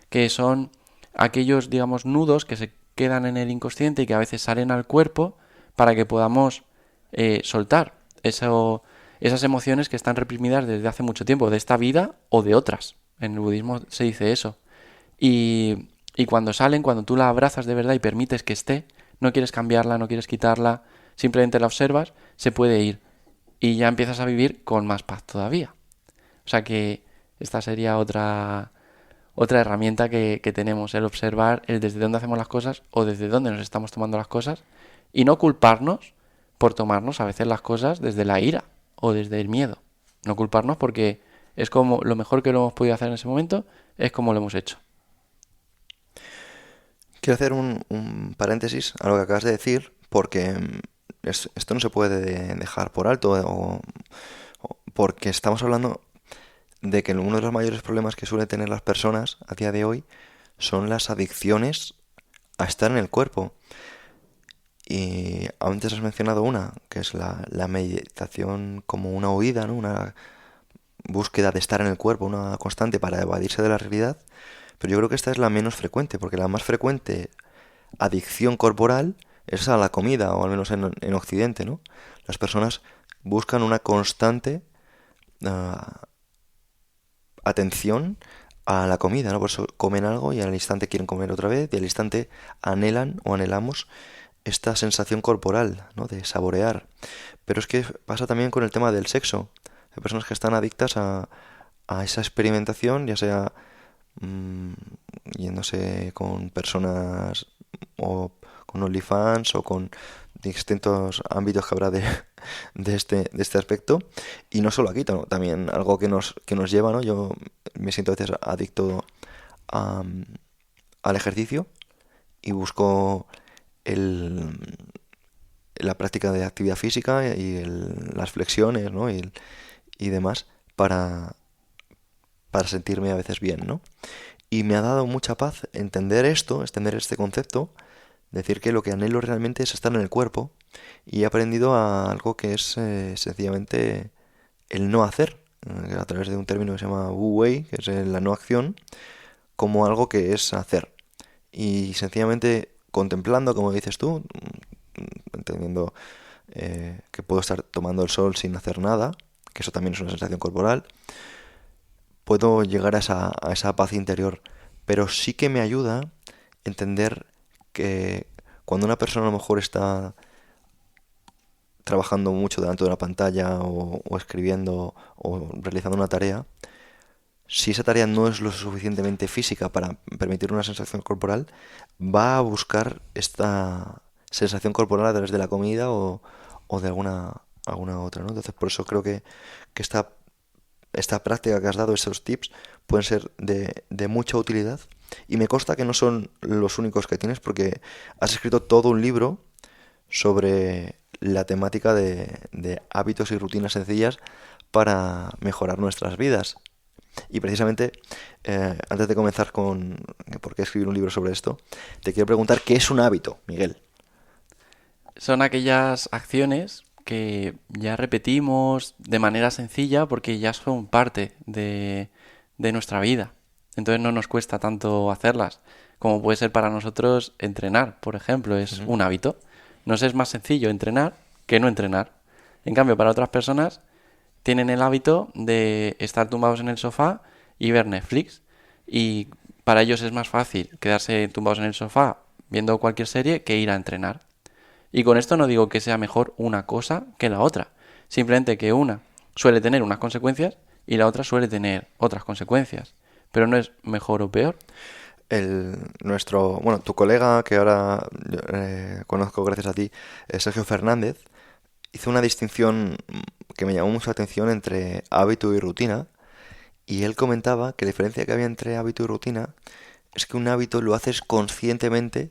que son aquellos, digamos, nudos que se quedan en el inconsciente y que a veces salen al cuerpo para que podamos soltar esas emociones que están reprimidas desde hace mucho tiempo, de esta vida o de otras. En el budismo se dice eso. Y cuando salen, cuando tú la abrazas de verdad y permites que esté, no quieres cambiarla, no quieres quitarla, simplemente la observas, se puede ir. Y ya empiezas a vivir con más paz todavía. O sea que esta sería otra herramienta que tenemos, el observar el desde dónde hacemos las cosas o desde dónde nos estamos tomando las cosas y no culparnos por tomarnos a veces las cosas desde la ira o desde el miedo. No culparnos porque es como lo mejor que lo hemos podido hacer en ese momento es como lo hemos hecho. Quiero hacer un paréntesis a lo que acabas de decir, porque esto no se puede dejar por alto, porque estamos hablando de que uno de los mayores problemas que suelen tener las personas a día de hoy son las adicciones a estar en el cuerpo. Y antes has mencionado una, que es la meditación como una huida, ¿no? Una búsqueda de estar en el cuerpo, una constante para evadirse de la realidad. Pero yo creo que esta es la menos frecuente, porque la más frecuente adicción corporal es a la comida, o al menos en Occidente, ¿no? Las personas buscan una constante ah, atención a la comida, ¿no? Por eso comen algo y al instante quieren comer otra vez y al instante anhelan o anhelamos esta sensación corporal, ¿no? De saborear. Pero es que pasa también con el tema del sexo. Hay personas que están adictas a esa experimentación, ya sea mm, yéndose con personas o con OnlyFans o con distintos ámbitos que habrá de este aspecto. Y no solo aquí, también algo que nos lleva, ¿no? Yo me siento a veces adicto a, al ejercicio y busco el, la práctica de actividad física y las flexiones, ¿no? Y demás para, para sentirme a veces bien, ¿no? Y me ha dado mucha paz entender este concepto, decir que lo que anhelo realmente es estar en el cuerpo y he aprendido a algo que es sencillamente el no hacer, a través de un término que se llama Wu Wei, que es la no acción, como algo que es hacer. Y sencillamente contemplando, como dices tú, entendiendo que puedo estar tomando el sol sin hacer nada, que eso también es una sensación corporal, puedo llegar a esa paz interior. Pero sí que me ayuda entender que cuando una persona a lo mejor está trabajando mucho delante de una pantalla o escribiendo o realizando una tarea, si esa tarea no es lo suficientemente física para permitir una sensación corporal, va a buscar esta sensación corporal a través de la comida o de alguna otra, ¿no? Entonces, por eso creo que esta práctica que has dado, estos tips, pueden ser de mucha utilidad. Y me consta que no son los únicos que tienes, porque has escrito todo un libro sobre la temática de hábitos y rutinas sencillas para mejorar nuestras vidas. Y precisamente, antes de comenzar con por qué escribir un libro sobre esto, te quiero preguntar qué es un hábito, Miguel. Son aquellas acciones que ya repetimos de manera sencilla porque ya son parte de nuestra vida. Entonces no nos cuesta tanto hacerlas. Como puede ser para nosotros entrenar, por ejemplo, es Ujú. un hábito. Nos es más sencillo entrenar que no entrenar. En cambio, para otras personas tienen el hábito de estar tumbados en el sofá y ver Netflix. Y para ellos es más fácil quedarse tumbados en el sofá viendo cualquier serie que ir a entrenar. Y con esto no digo que sea mejor una cosa que la otra. Simplemente que una suele tener unas consecuencias y la otra suele tener otras consecuencias. Pero no es mejor o peor. Bueno, tu colega que ahora conozco gracias a ti, Sergio Fernández, hizo una distinción que me llamó mucho la atención entre hábito y rutina. Y él comentaba que la diferencia que había entre hábito y rutina es que un hábito lo haces conscientemente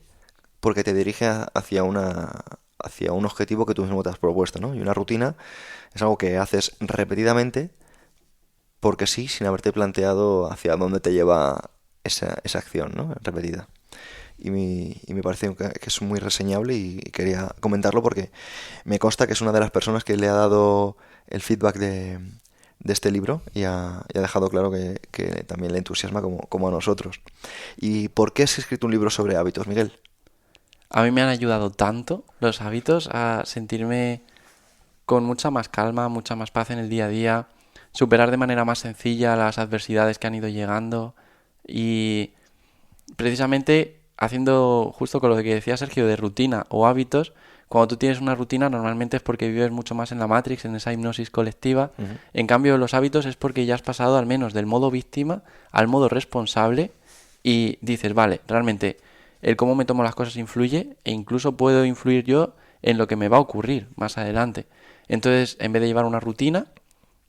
porque te dirige hacia un objetivo que tú mismo te has propuesto, ¿no? Y una rutina es algo que haces repetidamente porque sí, sin haberte planteado hacia dónde te lleva esa acción, ¿no? Repetida. Y me parece que es muy reseñable y quería comentarlo porque me consta que es una de las personas que le ha dado el feedback de este libro y ha dejado claro que también le entusiasma como a nosotros. ¿Y por qué has escrito un libro sobre hábitos, Miguel? A mí me han ayudado tanto los hábitos a sentirme con mucha más calma, mucha más paz en el día a día, superar de manera más sencilla las adversidades que han ido llegando y precisamente haciendo justo con lo que decía Sergio de rutina o hábitos, cuando tú tienes una rutina normalmente es porque vives mucho más en la Matrix, en esa hipnosis colectiva. Ujú. En cambio, los hábitos es porque ya has pasado al menos del modo víctima al modo responsable y dices, vale, realmente el cómo me tomo las cosas influye e incluso puedo influir yo en lo que me va a ocurrir más adelante. Entonces, en vez de llevar una rutina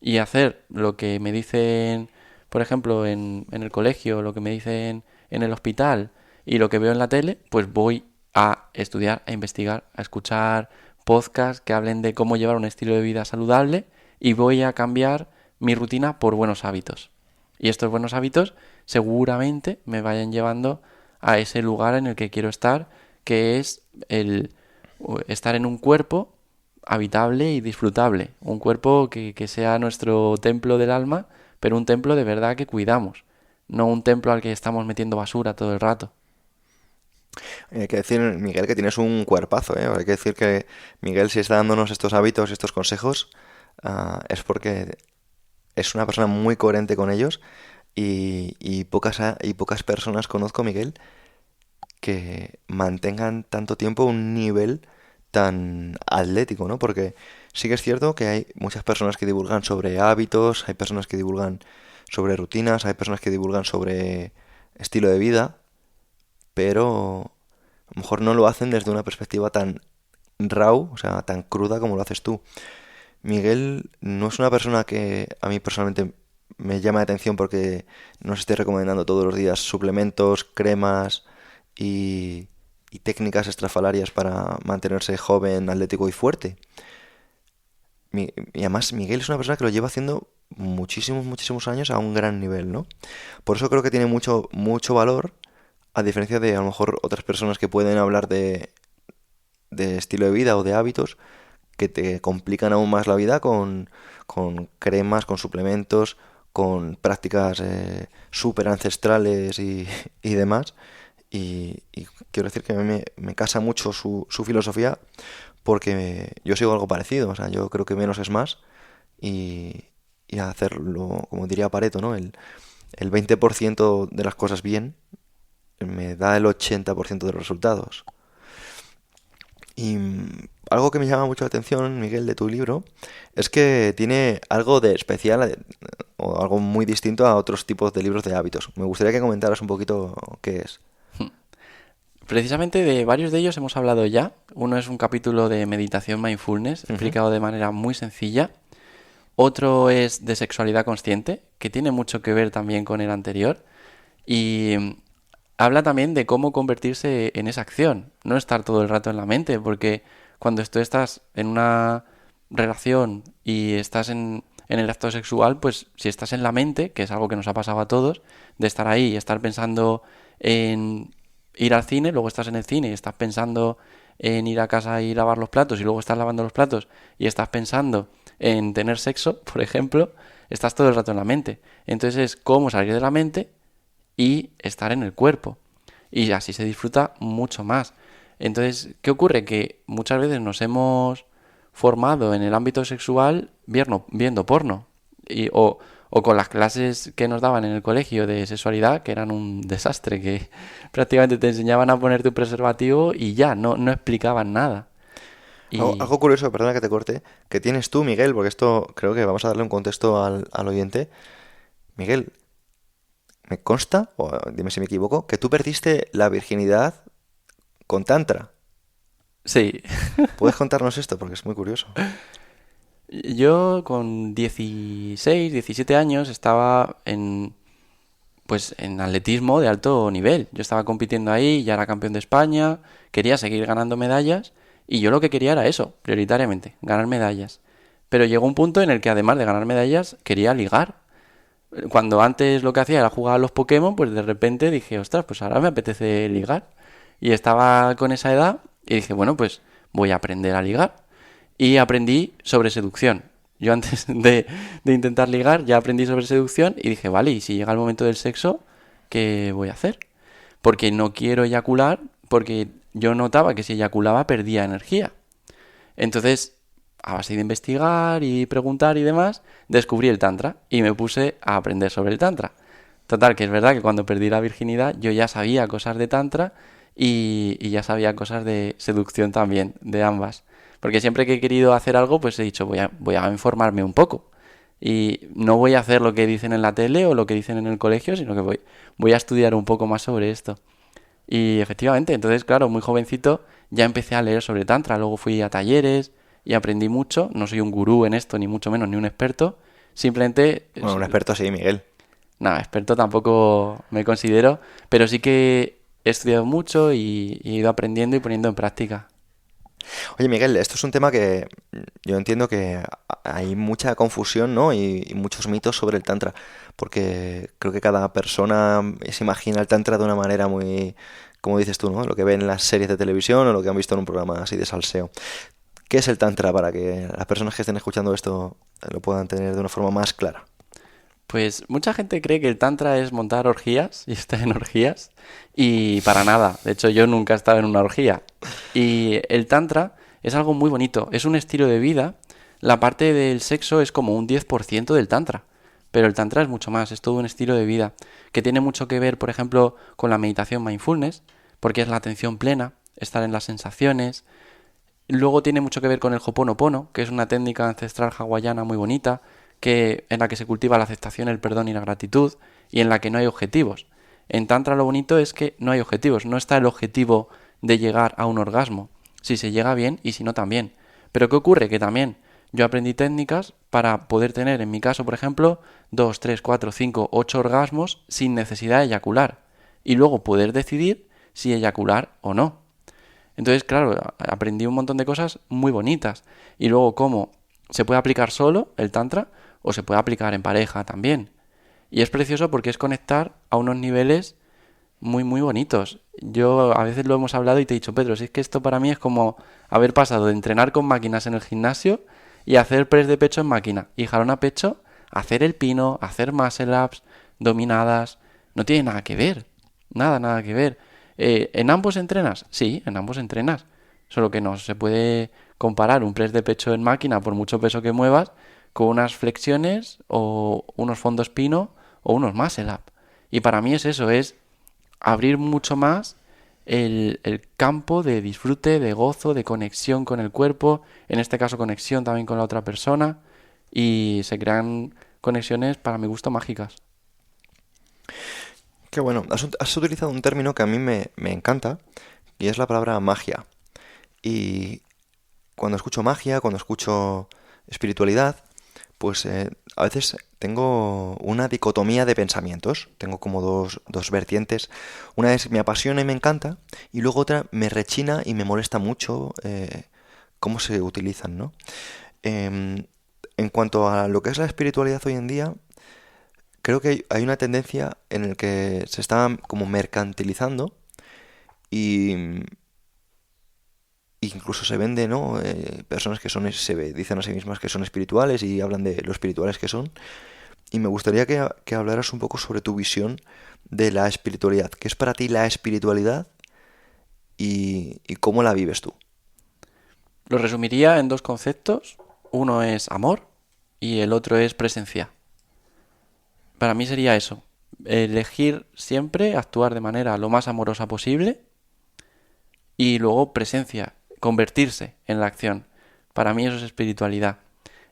y hacer lo que me dicen, por ejemplo, en el colegio, lo que me dicen en el hospital y lo que veo en la tele, pues voy a estudiar, a investigar, a escuchar podcasts que hablen de cómo llevar un estilo de vida saludable y voy a cambiar mi rutina por buenos hábitos. Y estos buenos hábitos seguramente me vayan llevando a ese lugar en el que quiero estar, que es estar en un cuerpo habitable y disfrutable. Un cuerpo que sea nuestro templo del alma, pero un templo de verdad que cuidamos. No un templo al que estamos metiendo basura todo el rato. Hay que decir, Miguel, que tienes un cuerpazo, ¿eh? Hay que decir que Miguel, si está dándonos estos hábitos y estos consejos, es porque es una persona muy coherente con ellos y pocas personas conozco, Miguel, que mantengan tanto tiempo un nivel tan atlético, ¿no? Porque sí que es cierto que hay muchas personas que divulgan sobre hábitos, hay personas que divulgan sobre rutinas, hay personas que divulgan sobre estilo de vida, pero a lo mejor no lo hacen desde una perspectiva tan raw, o sea, tan cruda como lo haces tú. Miguel no es una persona que a mí personalmente me llama la atención porque nos esté recomendando todos los días suplementos, cremas y técnicas estrafalarias para mantenerse joven, atlético y fuerte. Y además Miguel es una persona que lo lleva haciendo muchísimos, muchísimos años a un gran nivel, ¿no? Por eso creo que tiene mucho, mucho valor, a diferencia de a lo mejor otras personas que pueden hablar de estilo de vida o de hábitos que te complican aún más la vida con cremas, con suplementos, con prácticas súper ancestrales y demás. Y quiero decir que a mí me casa mucho su filosofía porque yo sigo algo parecido. O sea, yo creo que menos es más y, y hacerlo, como diría Pareto, ¿no? El 20% de las cosas bien me da el 80% de los resultados. Y algo que me llama mucho la atención, Miguel, de tu libro, es que tiene algo de especial o algo muy distinto a otros tipos de libros de hábitos. Me gustaría que comentaras un poquito qué es. Precisamente de varios de ellos hemos hablado ya. Uno es un capítulo de meditación mindfulness, Ujú. explicado de manera muy sencilla. Otro es de sexualidad consciente, que tiene mucho que ver también con el anterior. Y habla también de cómo convertirse en esa acción, no estar todo el rato en la mente, porque cuando tú estás en una relación y estás en el acto sexual, pues si estás en la mente, que es algo que nos ha pasado a todos, de estar ahí y estar pensando en ir al cine, luego estás en el cine y estás pensando en ir a casa y lavar los platos y luego estás lavando los platos y estás pensando en tener sexo, por ejemplo, estás todo el rato en la mente. Entonces es cómo salir de la mente y estar en el cuerpo. Y así se disfruta mucho más. Entonces, ¿qué ocurre? Que muchas veces nos hemos formado en el ámbito sexual viendo porno. O con las clases que nos daban en el colegio de sexualidad, que eran un desastre, que prácticamente te enseñaban a ponerte un preservativo y ya, no explicaban nada. Y Algo curioso, perdona que te corte, que tienes tú, Miguel, porque esto creo que vamos a darle un contexto al oyente. Miguel, me consta, o dime si me equivoco, que tú perdiste la virginidad con Tantra. sí, ¿Puedes contarnos esto? Porque es muy curioso. yo con 16 17 años estaba pues en atletismo de alto nivel. Yo estaba compitiendo ahí, ya era campeón de España, quería seguir ganando medallas y yo lo que quería era eso, prioritariamente, ganar medallas. Pero llegó un punto en el que además de ganar medallas, quería ligar. Cuando antes lo que hacía era jugar a los Pokémon, pues de repente dije, ostras, pues ahora me apetece ligar. Y estaba con esa edad y dije, bueno, pues voy a aprender a ligar. Y aprendí sobre seducción. Yo antes de intentar ligar ya aprendí sobre seducción y dije, vale, y si llega el momento del sexo, ¿qué voy a hacer? Porque no quiero eyacular, porque yo notaba que si eyaculaba perdía energía. Entonces, a base de investigar y preguntar y demás, descubrí el Tantra y me puse a aprender sobre el Tantra. Total, que es verdad que cuando perdí la virginidad yo ya sabía cosas de Tantra y ya sabía cosas de seducción también, de ambas. Porque siempre que he querido hacer algo, pues he dicho, voy a informarme un poco. Y no voy a hacer lo que dicen en la tele o lo que dicen en el colegio, sino que voy a estudiar un poco más sobre esto. Y efectivamente, entonces, claro, muy jovencito ya empecé a leer sobre Tantra, luego fui a talleres y aprendí mucho. No soy un gurú en esto, ni mucho menos, ni un experto. Simplemente, Bueno, un experto sí, Miguel. nada, experto tampoco me considero, pero sí que he estudiado mucho y he ido aprendiendo y poniendo en práctica. Oye, Miguel, esto es un tema que yo entiendo que hay mucha confusión, ¿no? Y muchos mitos sobre el Tantra, porque creo que cada persona se imagina el Tantra de una manera muy como dices tú, ¿no? Lo que ven en las series de televisión o lo que han visto en un programa así de salseo. ¿Qué es el tantra para que las personas que estén escuchando esto lo puedan tener de una forma más clara? Pues mucha gente cree que el tantra es montar orgías y estar en orgías y para nada. De hecho, yo nunca he estado en una orgía. Y el tantra es algo muy bonito, es un estilo de vida. La parte del sexo es como un 10% del tantra, pero el tantra es mucho más, es todo un estilo de vida que tiene mucho que ver, por ejemplo, con la meditación mindfulness, porque es la atención plena, estar en las sensaciones. Luego tiene mucho que ver con el Ho'oponopono, que es una técnica ancestral hawaiana muy bonita, en la que se cultiva la aceptación, el perdón y la gratitud, y en la que no hay objetivos. En Tantra lo bonito es que no hay objetivos, no está el objetivo de llegar a un orgasmo. Si se llega bien y si no también. Pero ¿qué ocurre? Que también yo aprendí técnicas para poder tener, en mi caso, por ejemplo, 2, 3, 4, 5, 8 orgasmos sin necesidad de eyacular. Y luego poder decidir si eyacular o no. Entonces, claro, aprendí un montón de cosas muy bonitas. Y luego, cómo se puede aplicar solo el tantra o se puede aplicar en pareja también. Y es precioso porque es conectar a unos niveles muy, muy bonitos. Yo a veces lo hemos hablado y te he dicho, Pedro, si es que esto para mí es como haber pasado de entrenar con máquinas en el gimnasio y hacer press de pecho en máquina y jalón a pecho, hacer el pino, hacer muscle ups, dominadas. No tiene nada que ver. Nada, nada que ver. ¿En ambos entrenas? Sí, en ambos entrenas. Solo que no se puede comparar un press de pecho en máquina por mucho peso que muevas con unas flexiones o unos fondos pino o unos muscle up. Y para mí es eso, es abrir mucho más el campo de disfrute, de gozo, de conexión con el cuerpo, en este caso conexión también con la otra persona, y se crean conexiones para mi gusto mágicas. Qué bueno, has utilizado un término que a mí me encanta y es la palabra magia. Y cuando escucho magia, cuando escucho espiritualidad, pues a veces tengo una dicotomía de pensamientos. Tengo como dos vertientes. Una es me apasiona y me encanta, y luego otra me rechina y me molesta mucho cómo se utilizan, ¿no? Em, en cuanto a lo que es la espiritualidad hoy en día, creo que hay una tendencia en el que se está como mercantilizando y incluso se vende, ¿no? Personas que dicen a sí mismas que son espirituales y hablan de lo espirituales que son. Y me gustaría que hablaras un poco sobre tu visión de la espiritualidad. ¿Qué es para ti la espiritualidad y cómo la vives tú? Lo resumiría en dos conceptos. Uno es amor y el otro es presencia. Para mí sería eso. Elegir siempre actuar de manera lo más amorosa posible y luego presencia, convertirse en la acción. Para mí eso es espiritualidad.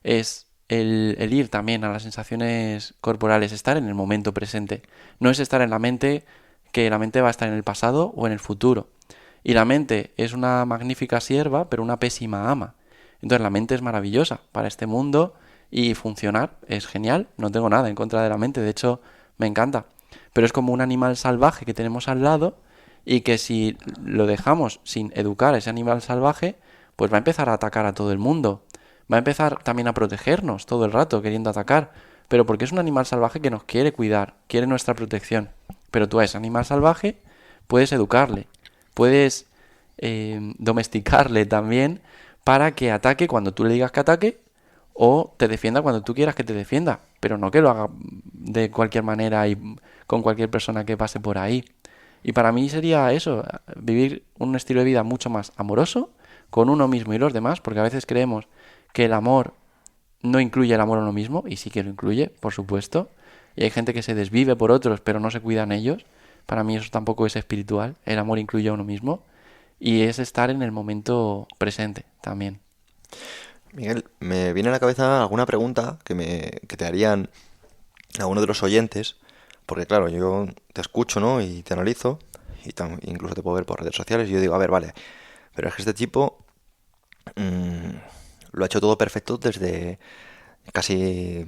Es el ir también a las sensaciones corporales, estar en el momento presente. No es estar en la mente, que la mente va a estar en el pasado o en el futuro. Y la mente es una magnífica sierva, pero una pésima ama. Entonces la mente es maravillosa para este mundo y funcionar es genial. No tengo nada en contra de la mente, de hecho me encanta. Pero es como un animal salvaje que tenemos al lado y que si lo dejamos sin educar a ese animal salvaje, pues va a empezar a atacar a todo el mundo. Va a empezar también a protegernos todo el rato queriendo atacar. Pero porque es un animal salvaje que nos quiere cuidar, quiere nuestra protección. Pero tú a ese animal salvaje puedes educarle, puedes domesticarle también para que ataque cuando tú le digas que ataque o te defienda cuando tú quieras que te defienda, pero no que lo haga de cualquier manera y con cualquier persona que pase por ahí. Y para mí sería eso, vivir un estilo de vida mucho más amoroso con uno mismo y los demás, porque a veces creemos que el amor no incluye el amor a uno mismo, y sí que lo incluye, por supuesto, y hay gente que se desvive por otros, pero no se cuidan ellos. Para mí eso tampoco es espiritual, el amor incluye a uno mismo, y es estar en el momento presente también. Miguel, me viene a la cabeza alguna pregunta que te harían algunos de los oyentes, porque claro, yo te escucho, ¿no? Y te analizo, incluso te puedo ver por redes sociales, y yo digo, a ver, vale, pero es que este tipo mm, lo ha hecho todo perfecto desde casi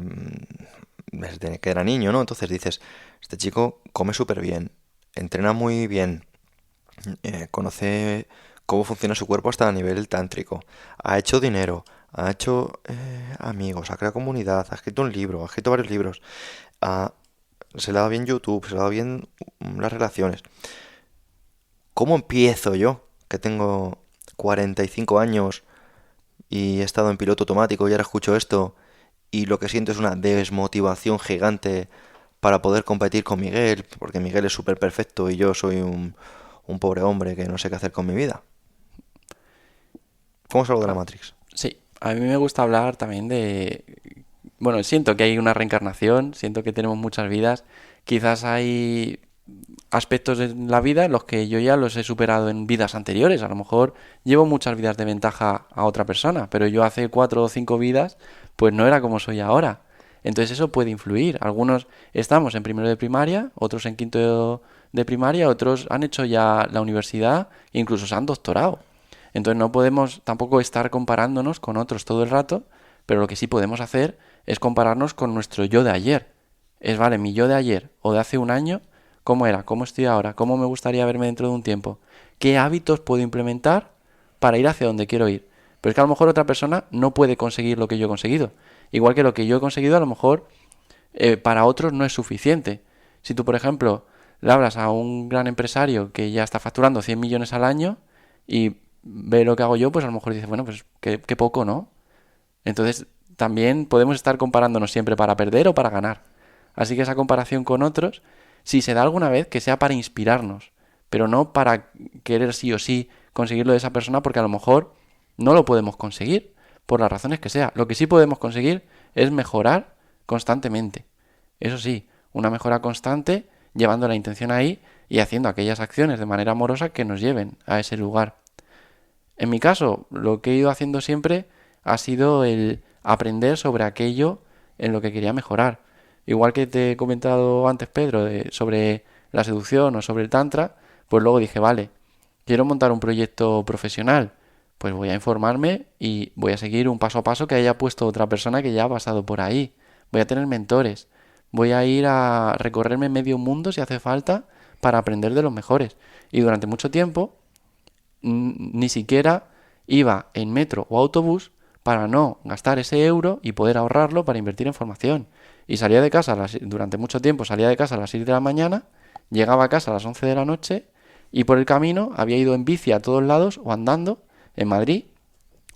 desde que era niño, ¿no? Entonces dices, este chico come súper bien, entrena muy bien, conoce cómo funciona su cuerpo hasta a nivel tántrico, ha hecho dinero, ha hecho amigos, ha creado comunidad, ha escrito un libro, ha escrito varios libros, ha- se le ha dado bien YouTube, se le ha dado bien las relaciones. ¿Cómo empiezo yo, que tengo 45 años y he estado en piloto automático y ahora escucho esto y lo que siento es una desmotivación gigante para poder competir con Miguel, porque Miguel es súper perfecto y yo soy un pobre hombre que no sé qué hacer con mi vida? ¿Cómo salgo de la Matrix? Sí, a mí me gusta hablar también de... Bueno, siento que hay una reencarnación, siento que tenemos muchas vidas. Quizás hay aspectos de la vida en los que yo ya los he superado en vidas anteriores. A lo mejor llevo muchas vidas de ventaja a otra persona, pero yo hace 4 o 5 vidas, pues no era como soy ahora. Entonces eso puede influir. Algunos estamos en primero de primaria, otros en quinto de primaria, otros han hecho ya la universidad, e incluso se han doctorado. Entonces no podemos tampoco estar comparándonos con otros todo el rato, pero lo que sí podemos hacer es compararnos con nuestro yo de ayer. Es, vale, mi yo de ayer o de hace un año, ¿cómo era? ¿Cómo estoy ahora? ¿Cómo me gustaría verme dentro de un tiempo? ¿Qué hábitos puedo implementar para ir hacia donde quiero ir? Pero es que a lo mejor otra persona no puede conseguir lo que yo he conseguido. Igual que lo que yo he conseguido a lo mejor para otros no es suficiente. Si tú, por ejemplo, le hablas a un gran empresario que ya está facturando 100 millones al año y ve lo que hago yo, pues a lo mejor dice, bueno, pues qué poco, ¿no? Entonces, también podemos estar comparándonos siempre para perder o para ganar. Así que esa comparación con otros, si se da alguna vez, que sea para inspirarnos, pero no para querer sí o sí conseguirlo de esa persona, porque a lo mejor no lo podemos conseguir, por las razones que sea. Lo que sí podemos conseguir es mejorar constantemente. Eso sí, una mejora constante, llevando la intención ahí y haciendo aquellas acciones de manera amorosa que nos lleven a ese lugar. En mi caso, lo que he ido haciendo siempre ha sido el aprender sobre aquello en lo que quería mejorar. Igual que te he comentado antes, Pedro, sobre la seducción o sobre el tantra, pues luego dije, vale, quiero montar un proyecto profesional, pues voy a informarme y voy a seguir un paso a paso que haya puesto otra persona que ya ha pasado por ahí. Voy a tener mentores. Voy a ir a recorrerme medio mundo si hace falta para aprender de los mejores. Y durante mucho tiempo ni siquiera iba en metro o autobús para no gastar ese euro y poder ahorrarlo para invertir en formación. Y salía de casa durante mucho tiempo, salía de casa a las 6 de la mañana, llegaba a casa a las 11 de la noche y por el camino había ido en bici a todos lados o andando en Madrid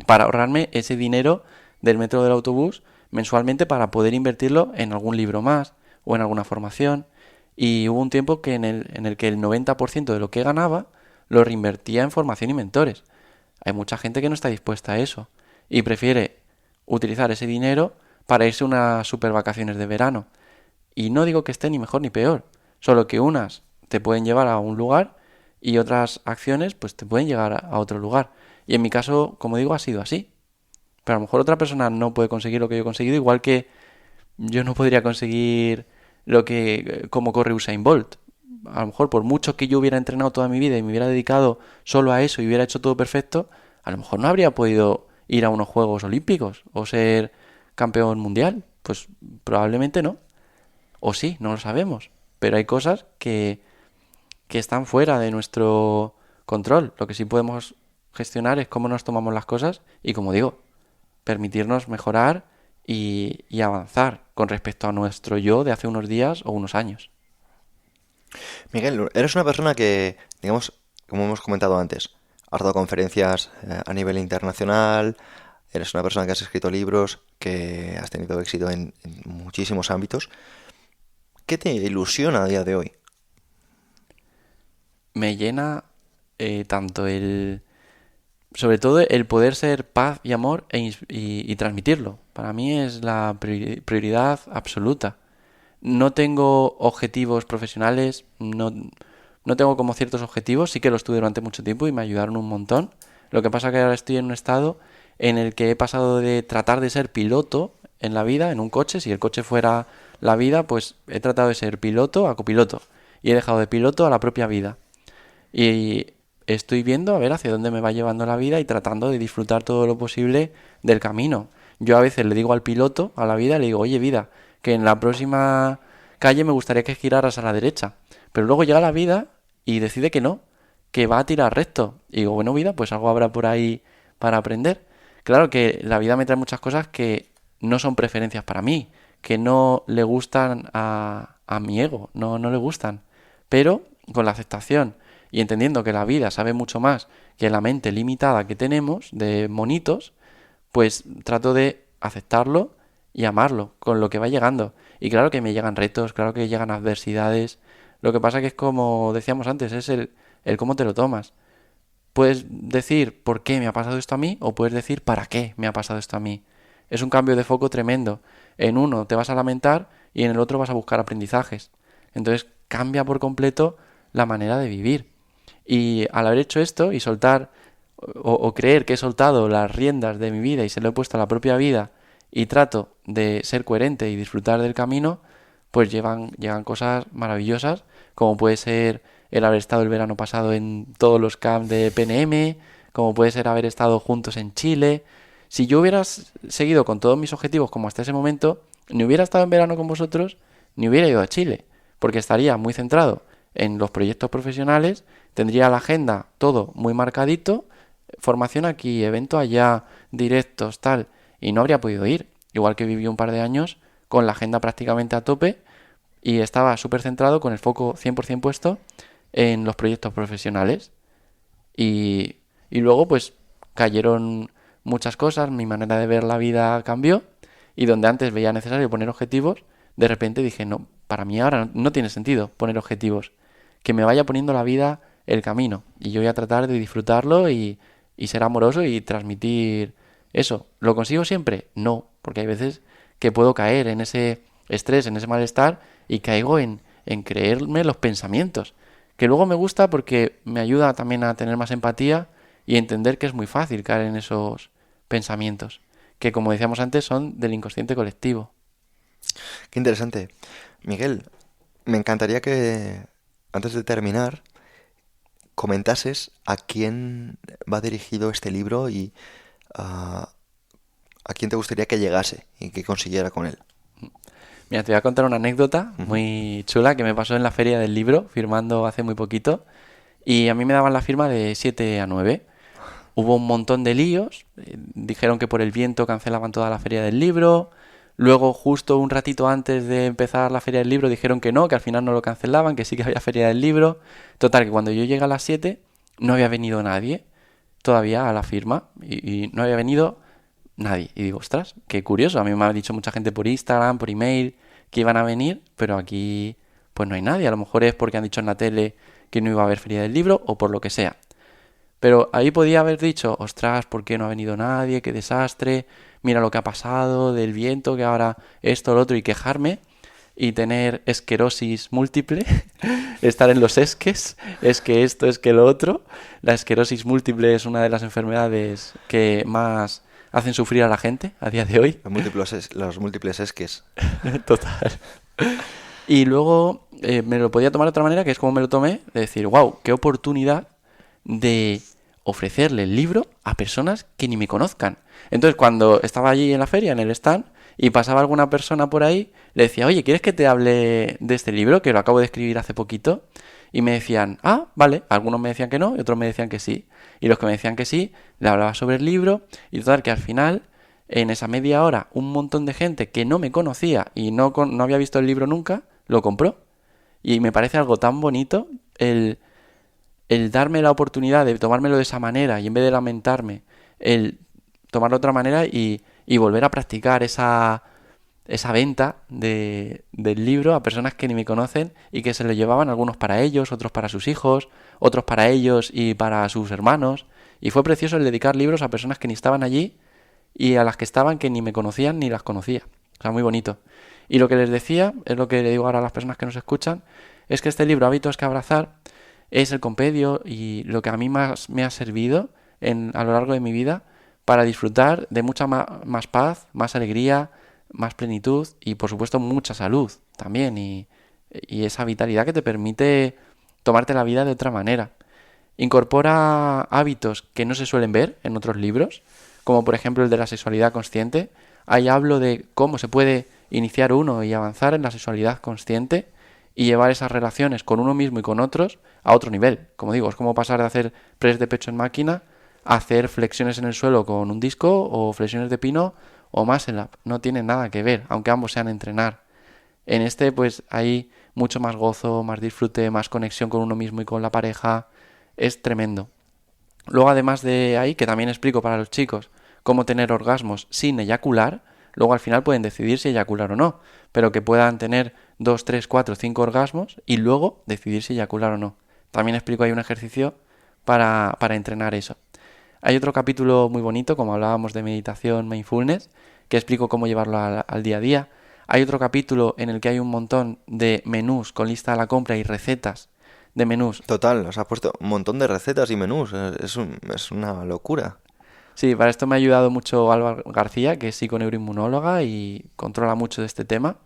para ahorrarme ese dinero del metro o del autobús mensualmente para poder invertirlo en algún libro más o en alguna formación. Y hubo un tiempo que en el que el 90% de lo que ganaba lo reinvertía en formación y mentores. Hay mucha gente que no está dispuesta a eso y prefiere utilizar ese dinero para irse unas super vacaciones de verano. Y no digo que esté ni mejor ni peor, solo que unas te pueden llevar a un lugar y otras acciones pues te pueden llegar a otro lugar. Y en mi caso, como digo, ha sido así. Pero a lo mejor otra persona no puede conseguir lo que yo he conseguido, igual que yo no podría conseguir lo que como corre Usain Bolt. A lo mejor por mucho que yo hubiera entrenado toda mi vida y me hubiera dedicado solo a eso y hubiera hecho todo perfecto, a lo mejor no habría podido ir a unos Juegos Olímpicos o ser campeón mundial. Pues probablemente no. O sí, no lo sabemos. Pero hay cosas que están fuera de nuestro control. Lo que sí podemos gestionar es cómo nos tomamos las cosas y, como digo, permitirnos mejorar y avanzar con respecto a nuestro yo de hace unos días o unos años. Miguel, eres una persona que, digamos, como hemos comentado antes, has dado conferencias a nivel internacional, eres una persona que has escrito libros, que has tenido éxito en muchísimos ámbitos. ¿Qué te ilusiona a día de hoy? Me llena tanto sobre todo el poder ser paz y amor y transmitirlo. Para mí es la prioridad absoluta. No tengo objetivos profesionales, no tengo como ciertos objetivos, sí que los tuve durante mucho tiempo y me ayudaron un montón. Lo que pasa es que ahora estoy en un estado en el que he pasado de tratar de ser piloto en la vida, en un coche, si el coche fuera la vida, pues he tratado de ser piloto a copiloto y he dejado de piloto a la propia vida. Y estoy viendo a ver hacia dónde me va llevando la vida y tratando de disfrutar todo lo posible del camino. Yo a veces le digo al piloto, a la vida, le digo, oye vida, que en la próxima calle me gustaría que giraras a la derecha. Pero luego llega la vida y decide que no, que va a tirar recto. Y digo, bueno vida, pues algo habrá por ahí para aprender. Claro que la vida me trae muchas cosas que no son preferencias para mí, que no le gustan a mi ego, no le gustan. Pero con la aceptación y entendiendo que la vida sabe mucho más que la mente limitada que tenemos de monitos, pues trato de aceptarlo y amarlo con lo que va llegando. Y claro que me llegan retos, claro que llegan adversidades. Lo que pasa que es como decíamos antes, es el cómo te lo tomas. Puedes decir por qué me ha pasado esto a mí o puedes decir para qué me ha pasado esto a mí. Es un cambio de foco tremendo. En uno te vas a lamentar y en el otro vas a buscar aprendizajes. Entonces cambia por completo la manera de vivir. Y al haber hecho esto y soltar o creer que he soltado las riendas de mi vida y se lo he puesto a la propia vida y trato de ser coherente y disfrutar del camino, pues llegan cosas maravillosas, como puede ser el haber estado el verano pasado en todos los camps de PNM, como puede ser haber estado juntos en Chile. Si yo hubiera seguido con todos mis objetivos como hasta ese momento, ni hubiera estado en verano con vosotros, ni hubiera ido a Chile, porque estaría muy centrado en los proyectos profesionales, tendría la agenda todo muy marcadito, formación aquí, evento allá, directos, tal, y no habría podido ir. Igual que viví un par de años con la agenda prácticamente a tope y estaba súper centrado con el foco 100% puesto en los proyectos profesionales. Y luego pues cayeron muchas cosas, mi manera de ver la vida cambió y donde antes veía necesario poner objetivos, de repente dije, no, para mí ahora no tiene sentido poner objetivos, que me vaya poniendo la vida el camino y yo voy a tratar de disfrutarlo y ser amoroso y transmitir eso. ¿Lo consigo siempre? No, porque hay veces que puedo caer en ese estrés, en ese malestar y caigo en creerme los pensamientos, que luego me gusta porque me ayuda también a tener más empatía y entender que es muy fácil caer en esos pensamientos, que como decíamos antes son del inconsciente colectivo. Qué interesante. Miguel, me encantaría que antes de terminar comentases a quién va dirigido este libro y a, a quién te gustaría que llegase y que consiguiera con él. Mira, te voy a contar una anécdota Ujú. muy chula que me pasó en la feria del libro, firmando hace muy poquito, y a mí me daban la firma de 7 a 9. Hubo un montón de líos, dijeron que por el viento cancelaban toda la feria del libro, luego justo un ratito antes de empezar la feria del libro dijeron que no, que al final no lo cancelaban, que sí que había feria del libro. Total, que cuando yo llegué a las 7 no había venido nadie todavía a la firma y no había venido nadie. Y digo, ostras, qué curioso, a mí me ha dicho mucha gente por Instagram, por email, que iban a venir, pero aquí pues no hay nadie. A lo mejor es porque han dicho en la tele que no iba a haber feria del libro o por lo que sea. Pero ahí podía haber dicho, ostras, ¿por qué no ha venido nadie? Qué desastre, mira lo que ha pasado, del viento, que ahora esto, lo otro, y quejarme y tener esquerosis múltiple, estar en los esques, es que esto, es que lo otro. La esquerosis múltiple es una de las enfermedades que más hacen sufrir a la gente a día de hoy. Los múltiples esques. Total. Y luego me lo podía tomar de otra manera, que es como me lo tomé, de decir, wow, qué oportunidad de ofrecerle el libro a personas que ni me conozcan. Entonces, cuando estaba allí en la feria, en el stand, y pasaba alguna persona por ahí, le decía, oye, ¿quieres que te hable de este libro, que lo acabo de escribir hace poquito? Y me decían, ah, vale. Algunos me decían que no y otros me decían que sí. Y los que me decían que sí, le hablaba sobre el libro y total, que al final, en esa media hora, un montón de gente que no me conocía y no había visto el libro nunca, lo compró. Y me parece algo tan bonito el darme la oportunidad de tomármelo de esa manera y en vez de lamentarme, el tomarlo de otra manera y volver a practicar esa venta del libro a personas que ni me conocen y que se lo llevaban algunos para ellos, otros para sus hijos, otros para ellos y para sus hermanos. Y fue precioso el dedicar libros a personas que ni estaban allí y a las que estaban que ni me conocían ni las conocía. O sea, muy bonito. Y lo que les decía, es lo que le digo ahora a las personas que nos escuchan, es que este libro, Hábitos que abrazar, es el compendio y lo que a mí más me ha servido a lo largo de mi vida para disfrutar de mucha más paz, más alegría, más plenitud y por supuesto mucha salud también y esa vitalidad que te permite tomarte la vida de otra manera. Incorpora hábitos que no se suelen ver en otros libros, como por ejemplo el de la sexualidad consciente. Ahí hablo de cómo se puede iniciar uno y avanzar en la sexualidad consciente y llevar esas relaciones con uno mismo y con otros a otro nivel. Como digo, es como pasar de hacer press de pecho en máquina a hacer flexiones en el suelo con un disco o flexiones de pino o muscle up. No tiene nada que ver, aunque ambos sean entrenar. En este pues hay mucho más gozo, más disfrute, más conexión con uno mismo y con la pareja, es tremendo. Luego, además de ahí, que también explico para los chicos cómo tener orgasmos sin eyacular, luego al final pueden decidir si eyacular o no, pero que puedan tener 2, 3, 4, 5 orgasmos y luego decidir si eyacular o no. También explico ahí un ejercicio para entrenar eso. Hay otro capítulo muy bonito, como hablábamos de meditación, mindfulness, que explico cómo llevarlo al día a día. Hay otro capítulo en el que hay un montón de menús con lista de la compra y recetas de menús. Total, os ha puesto un montón de recetas y menús. Es una locura. Sí, para esto me ha ayudado mucho Alba García, que es psiconeuroinmunóloga y controla mucho de este tema.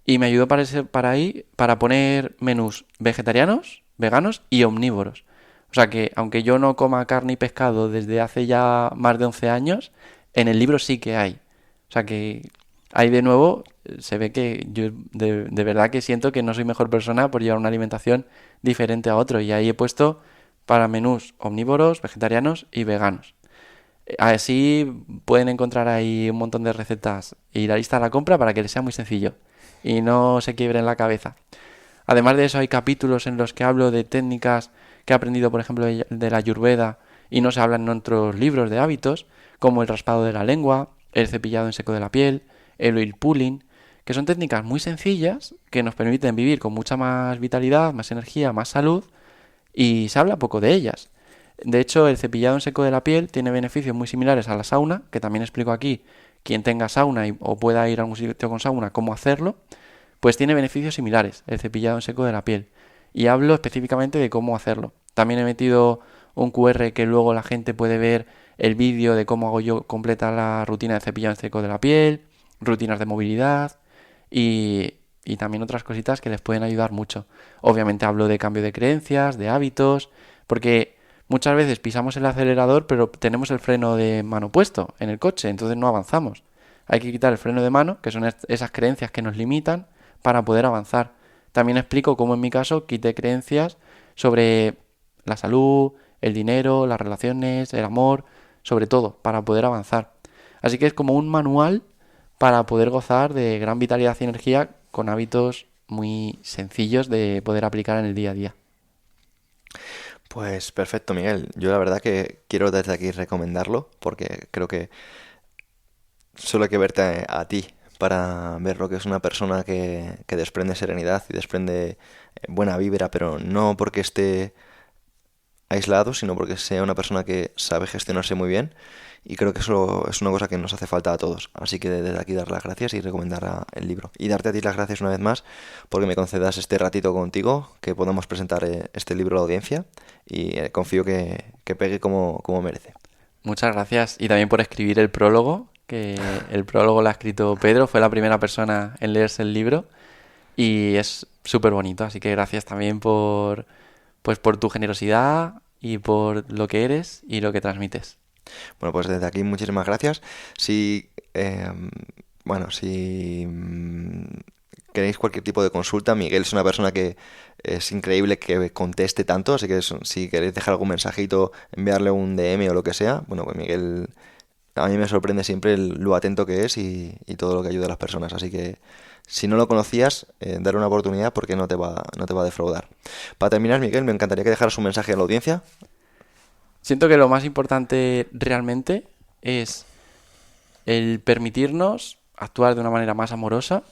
Y me ayudó para ahí para poner menús vegetarianos, veganos y omnívoros. O sea que, aunque yo no coma carne y pescado desde hace ya más de 11 años, en el libro sí que hay. O sea que ahí de nuevo se ve que yo de verdad que siento que no soy mejor persona por llevar una alimentación diferente a otro. Y ahí he puesto para menús omnívoros, vegetarianos y veganos. Así pueden encontrar ahí un montón de recetas y la lista de la compra para que les sea muy sencillo y no se quiebren la cabeza. Además de eso, hay capítulos en los que hablo de técnicas que he aprendido, por ejemplo, de la Ayurveda y no se hablan en otros libros de hábitos, como el raspado de la lengua, el cepillado en seco de la piel, el oil pulling, que son técnicas muy sencillas que nos permiten vivir con mucha más vitalidad, más energía, más salud y se habla poco de ellas. De hecho, el cepillado en seco de la piel tiene beneficios muy similares a la sauna, que también explico aquí, quien tenga sauna o pueda ir a un sitio con sauna, cómo hacerlo, pues tiene beneficios similares, el cepillado en seco de la piel. Y hablo específicamente de cómo hacerlo. También he metido un QR que luego la gente puede ver el vídeo de cómo hago yo completa la rutina de cepillado en seco de la piel, rutinas de movilidad y también otras cositas que les pueden ayudar mucho. Obviamente hablo de cambio de creencias, de hábitos, porque muchas veces pisamos el acelerador pero tenemos el freno de mano puesto en el coche, entonces no avanzamos. Hay que quitar el freno de mano, que son esas creencias que nos limitan, para poder avanzar. También explico cómo en mi caso quité creencias sobre la salud, el dinero, las relaciones, el amor, sobre todo, para poder avanzar. Así que es como un manual para poder gozar de gran vitalidad y energía con hábitos muy sencillos de poder aplicar en el día a día. Pues perfecto, Miguel. Yo la verdad que quiero desde aquí recomendarlo porque creo que solo hay que verte a ti para ver lo que es una persona que desprende serenidad y desprende buena vibra, pero no porque esté aislado, sino porque sea una persona que sabe gestionarse muy bien. Y creo que eso es una cosa que nos hace falta a todos. Así que desde aquí dar las gracias y recomendar el libro. Y darte a ti las gracias una vez más porque me concedas este ratito contigo, que podamos presentar este libro a la audiencia y confío que pegue como merece. Muchas gracias y también por escribir el prólogo, que el prólogo lo ha escrito Pedro, fue la primera persona en leerse el libro y es súper bonito, así que gracias también por tu generosidad y por lo que eres y lo que transmites. Bueno, pues desde aquí muchísimas gracias. Si, bueno, si queréis cualquier tipo de consulta, Miguel es una persona que es increíble que conteste tanto, así que si queréis dejar algún mensajito, enviarle un DM o lo que sea, bueno, pues Miguel a mí me sorprende siempre lo atento que es y todo lo que ayuda a las personas, así que si no lo conocías, darle una oportunidad porque no te va a defraudar. Para terminar, Miguel, me encantaría que dejaras un mensaje a la audiencia. Siento que lo más importante realmente es el permitirnos actuar de una manera más amorosa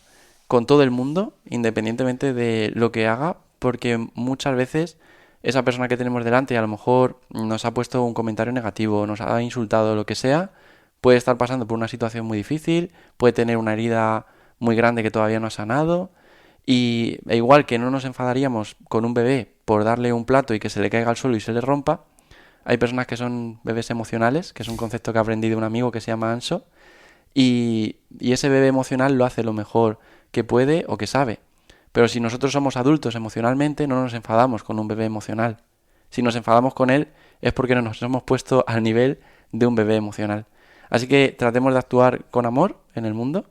con todo el mundo, independientemente de lo que haga, porque muchas veces esa persona que tenemos delante a lo mejor nos ha puesto un comentario negativo, nos ha insultado, lo que sea, puede estar pasando por una situación muy difícil, puede tener una herida muy grande que todavía no ha sanado, y igual que no nos enfadaríamos con un bebé por darle un plato y que se le caiga al suelo y se le rompa, hay personas que son bebés emocionales, que es un concepto que aprendí de un amigo que se llama Anso, y ese bebé emocional lo hace lo mejor que puede o que sabe. Pero si nosotros somos adultos emocionalmente, no nos enfadamos con un bebé emocional. Si nos enfadamos con él es porque no nos hemos puesto al nivel de un bebé emocional. Así que tratemos de actuar con amor en el mundo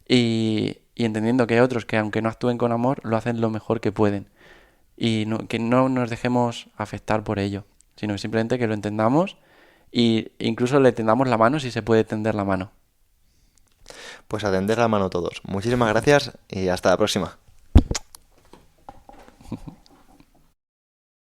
y entendiendo que hay otros que aunque no actúen con amor, lo hacen lo mejor que pueden. Y que no nos dejemos afectar por ello, sino simplemente que lo entendamos e incluso le tendamos la mano si se puede tender la mano. Pues a tender la mano todos. Muchísimas gracias y hasta la próxima.